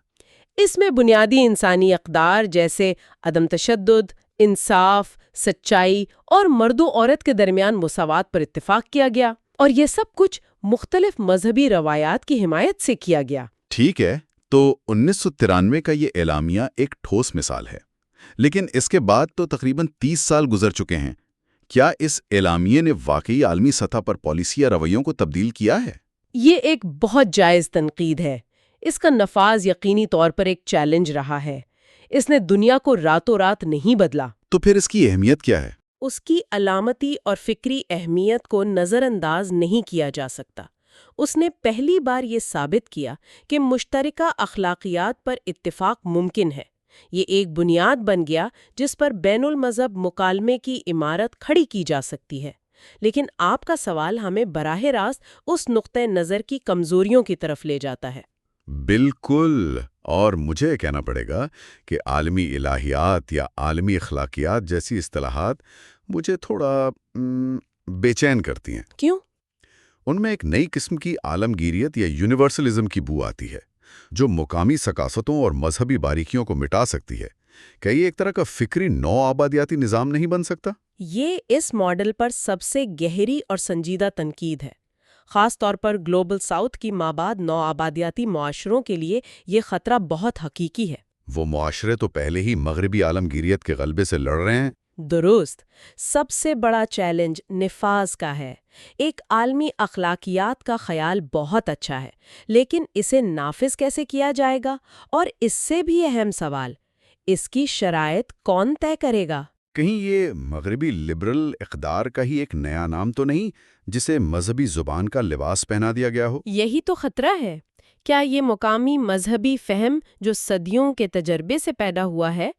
اس میں بنیادی انسانی اقدار جیسے عدم تشدد، انصاف، سچائی اور مرد و عورت کے درمیان مساوات پر اتفاق کیا گیا، اور یہ سب کچھ مختلف مذہبی روایات کی حمایت سے کیا گیا۔ ٹھیک ہے، تو 1993 کا یہ اعلامیہ ایک ٹھوس مثال ہے، لیکن اس کے بعد تو تقریباً 30 سال گزر چکے ہیں۔ کیا اس اعلامیے نے واقعی عالمی سطح پر پالیسی یا رویوں کو تبدیل کیا ہے؟ یہ ایک بہت جائز تنقید ہے۔ اس کا نفاذ یقینی طور پر ایک چیلنج رہا ہے۔ اس نے دنیا کو راتوں رات نہیں بدلا۔ تو پھر اس کی اہمیت کیا ہے؟ اس کی علامتی اور فکری اہمیت کو نظر انداز نہیں کیا جا سکتا۔ اس نے پہلی بار یہ ثابت کیا کہ مشترکہ اخلاقیات پر اتفاق ممکن ہے۔ یہ ایک بنیاد بن گیا جس پر بین المذہب مکالمے کی عمارت کھڑی کی جا سکتی ہے۔ لیکن آپ کا سوال ہمیں براہ راست اس نقطۂ نظر کی کمزوریوں کی طرف لے جاتا ہے۔ بالکل، اور مجھے کہنا پڑے گا کہ عالمی الہیات یا عالمی اخلاقیات جیسی اصطلاحات مجھے تھوڑا بے چین کرتی ہیں۔ کیوں؟ ان میں ایک نئی قسم کی عالمگیریت یا یونیورسلزم کی بو آتی ہے جو مقامی ثقافتوں اور مذہبی باریکیوں کو مٹا سکتی ہے۔ کیا یہ ایک طرح کا فکری نو آبادیاتی نظام نہیں بن سکتا؟ یہ اس ماڈل پر سب سے گہری اور سنجیدہ تنقید ہے۔ خاص طور پر گلوبل ساؤتھ کی مابعد نو آبادیاتی معاشروں کے لیے یہ خطرہ بہت حقیقی ہے۔ وہ معاشرے تو پہلے ہی مغربی عالمگیریت کے غلبے سے لڑ رہے ہیں۔ درست، سب سے بڑا چیلنج نفاذ کا ہے۔ ایک عالمی اخلاقیات کا خیال بہت اچھا ہے، لیکن اسے نافذ کیسے کیا جائے گا؟ اور اس سے بھی اہم سوال، اس کی شرائط کون طے کرے گا؟ کہیں یہ مغربی لبرل اقدار کا ہی ایک نیا نام تو نہیں جسے مذہبی زبان کا لباس پہنا دیا گیا ہو؟ یہی تو خطرہ ہے۔ کیا یہ مقامی مذہبی فہم جو صدیوں کے تجربے سے پیدا ہوا ہے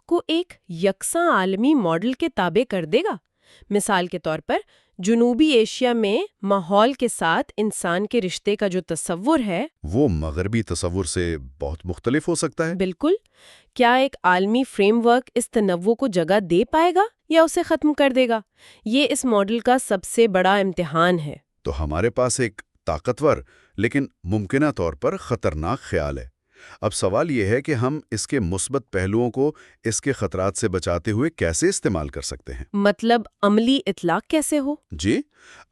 کو ایک یکساں عالمی ماڈل کے تابع کر دے گا؟ مثال کے طور پر جنوبی ایشیا میں ماحول کے ساتھ انسان کے رشتے کا جو تصور ہے وہ مغربی تصور سے بہت مختلف ہو سکتا ہے۔ بالکل۔ کیا ایک عالمی فریم ورک اس تنوع کو جگہ دے پائے گا یا اسے ختم کر دے گا؟ یہ اس ماڈل کا سب سے بڑا امتحان ہے۔ تو ہمارے پاس ایک طاقتور لیکن ممکنہ طور پر خطرناک خیال ہے۔ اب سوال یہ ہے کہ ہم اس کے مثبت پہلوؤں کو اس کے خطرات سے بچاتے ہوئے کیسے استعمال کر سکتے ہیں؟ مطلب عملی اطلاق کیسے ہو؟ جی،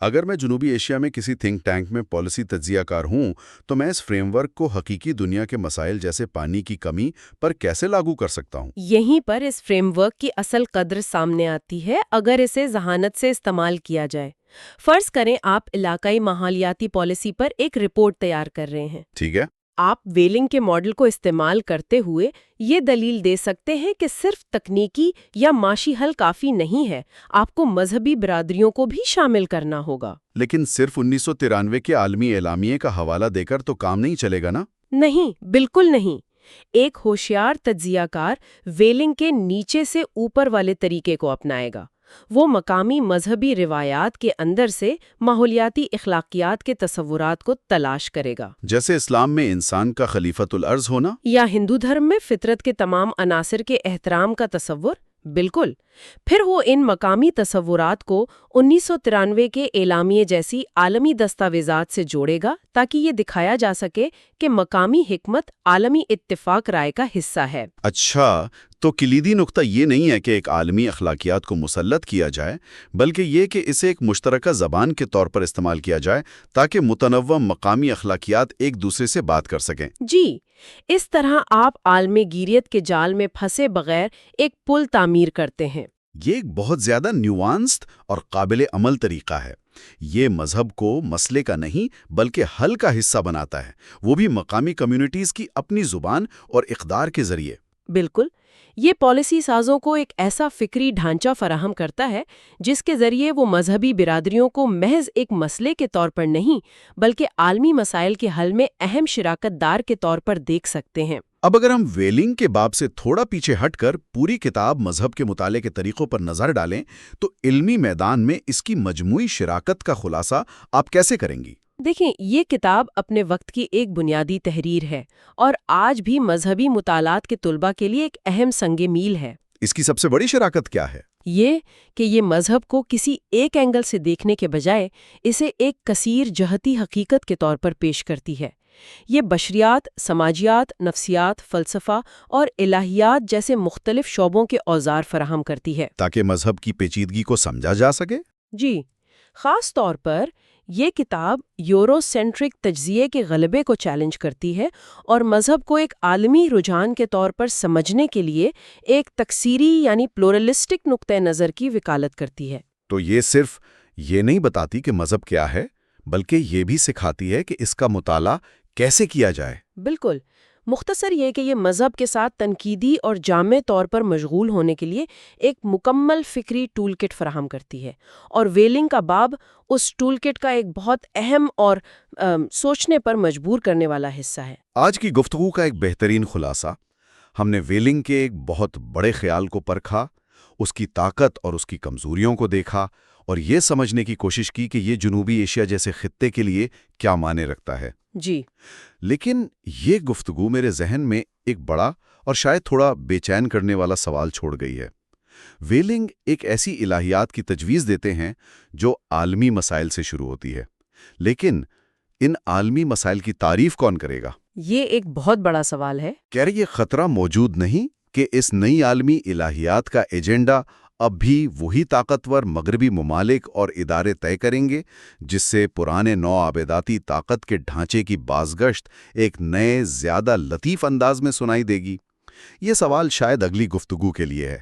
اگر میں جنوبی ایشیا میں کسی تھنک ٹینک میں پالیسی تجزیہ کار ہوں تو میں اس فریم ورک کو حقیقی دنیا کے مسائل جیسے پانی کی کمی پر کیسے لاگو کر سکتا ہوں؟ یہیں پر اس فریم ورک کی اصل قدر سامنے آتی ہے اگر اسے ذہانت سے استعمال کیا جائے۔ فرض کریں آپ علاقائی ماحولیاتی پالیسی پر ایک رپورٹ تیار کر رہے ہیں۔ ٹھیک ہے۔ آپ ویلنگ کے ماڈل کو استعمال کرتے ہوئے یہ دلیل دے سکتے ہیں کہ صرف تکنیکی یا معاشی حل کافی نہیں ہے، آپ کو مذہبی برادریوں کو بھی شامل کرنا ہوگا۔ لیکن صرف 1993 کے عالمی اعلامیے کا حوالہ دے کر تو کام نہیں چلے گا نا؟ نہیں، بالکل نہیں۔ ایک ہوشیار تجزیہ کار ویلنگ کے نیچے سے اوپر والے طریقے کو اپنائے گا۔ وہ مقامی مذہبی روایات کے اندر سے ماحولیاتی اخلاقیات کے تصورات کو تلاش کرے گا، جیسے اسلام میں انسان کا خلیفۃ الارض ہونا یا ہندو دھرم میں فطرت کے تمام عناصر کے احترام کا تصور۔ بالکل۔ پھر وہ ان مقامی تصورات کو 1993 کے اعلامیے جیسی عالمی دستاویزات سے جوڑے گا تاکہ یہ دکھایا جا سکے کہ مقامی حکمت عالمی اتفاق رائے کا حصہ ہے۔ اچھا، تو کلیدی نقطہ یہ نہیں ہے کہ ایک عالمی اخلاقیات کو مسلط کیا جائے، بلکہ یہ کہ اسے ایک مشترکہ زبان کے طور پر استعمال کیا جائے تاکہ متنوع مقامی اخلاقیات ایک دوسرے سے بات کر سکیں۔ جی، اس طرح آپ عالمی گیریت کے جال میں پھنسے بغیر ایک پل تعمیر کرتے ہیں۔ یہ ایک بہت زیادہ نیوانسڈ اور قابل عمل طریقہ ہے۔ یہ مذہب کو مسئلے کا نہیں بلکہ حل کا حصہ بناتا ہے، وہ بھی مقامی کمیونٹیز کی اپنی زبان اور اقدار کے ذریعے۔ بالکل۔ یہ پالیسی سازوں کو ایک ایسا فکری ڈھانچہ فراہم کرتا ہے جس کے ذریعے وہ مذہبی برادریوں کو محض ایک مسئلے کے طور پر نہیں بلکہ عالمی مسائل کے حل میں اہم شراکت دار کے طور پر دیکھ سکتے ہیں۔ اب اگر ہم ویلنگ کے باب سے تھوڑا پیچھے ہٹ کر پوری کتاب مذہب کے مطالعے کے طریقوں پر نظر ڈالیں تو علمی میدان میں اس کی مجموعی شراکت کا خلاصہ آپ کیسے کریں گی؟ دیکھیں، یہ کتاب اپنے وقت کی ایک بنیادی تحریر ہے اور آج بھی مذہبی مطالعات کے طلباء کے لیے ایک اہم سنگ میل ہے۔ اس کی سب سے بڑی شراکت کیا ہے؟ یہ کہ یہ مذہب کو کسی ایک اینگل سے دیکھنے کے بجائے اسے ایک کثیر جہتی حقیقت کے طور پر پیش کرتی ہے۔ یہ بشریات، سماجیات، نفسیات، فلسفہ اور الہیات جیسے مختلف شعبوں کے اوزار فراہم کرتی ہے تاکہ مذہب کی پیچیدگی کو سمجھا جا سکے۔ جی، خاص طور پر یہ کتاب یورو سینٹرک تجزیے کے غلبے کو چیلنج کرتی ہے اور مذہب کو ایک عالمی رجحان کے طور پر سمجھنے کے لیے ایک تکثیری یعنی پلورلسٹک نقطہ نظر کی وکالت کرتی ہے۔ تو یہ صرف یہ نہیں بتاتی کہ مذہب کیا ہے بلکہ یہ بھی سکھاتی ہے کہ اس کا مطالعہ کیسے کیا جائے۔ بالکل۔ مختصر یہ کہ یہ مذہب کے ساتھ تنقیدی اور جامع طور پر مشغول ہونے کے لیے ایک مکمل فکری ٹول کٹ فراہم کرتی ہے، اور ویلنگ کا باب اس ٹول کٹ کا ایک بہت اہم اور سوچنے پر مجبور کرنے والا حصہ ہے۔ آج کی گفتگو کا ایک بہترین خلاصہ، ہم نے ویلنگ کے ایک بہت بڑے خیال کو پرکھا، اس کی طاقت اور اس کی کمزوریوں کو دیکھا اور یہ سمجھنے کی کوشش کی کہ یہ جنوبی ایشیا جیسے خطے کے لیے کیا معنی رکھتا ہے۔ جی، لیکن یہ گفتگو میرے ذہن میں ایک بڑا اور شاید تھوڑا بے چین کرنے والا سوال چھوڑ گئی ہے۔ ویلنگ ایک ایسی الہیات کی تجویز دیتے ہیں جو عالمی مسائل سے شروع ہوتی ہے، لیکن ان عالمی مسائل کی تعریف کون کرے گا؟ یہ ایک بہت بڑا سوال ہے۔ کہہ رہی یہ خطرہ موجود نہیں کہ اس نئی عالمی الہیات کا ایجنڈا اب بھی وہی طاقتور مغربی ممالک اور ادارے طے کریں گے، جس سے پرانے نو آباداتی طاقت کے ڈھانچے کی بازگشت ایک نئے زیادہ لطیف انداز میں سنائی دے گی؟ یہ سوال شاید اگلی گفتگو کے لیے ہے۔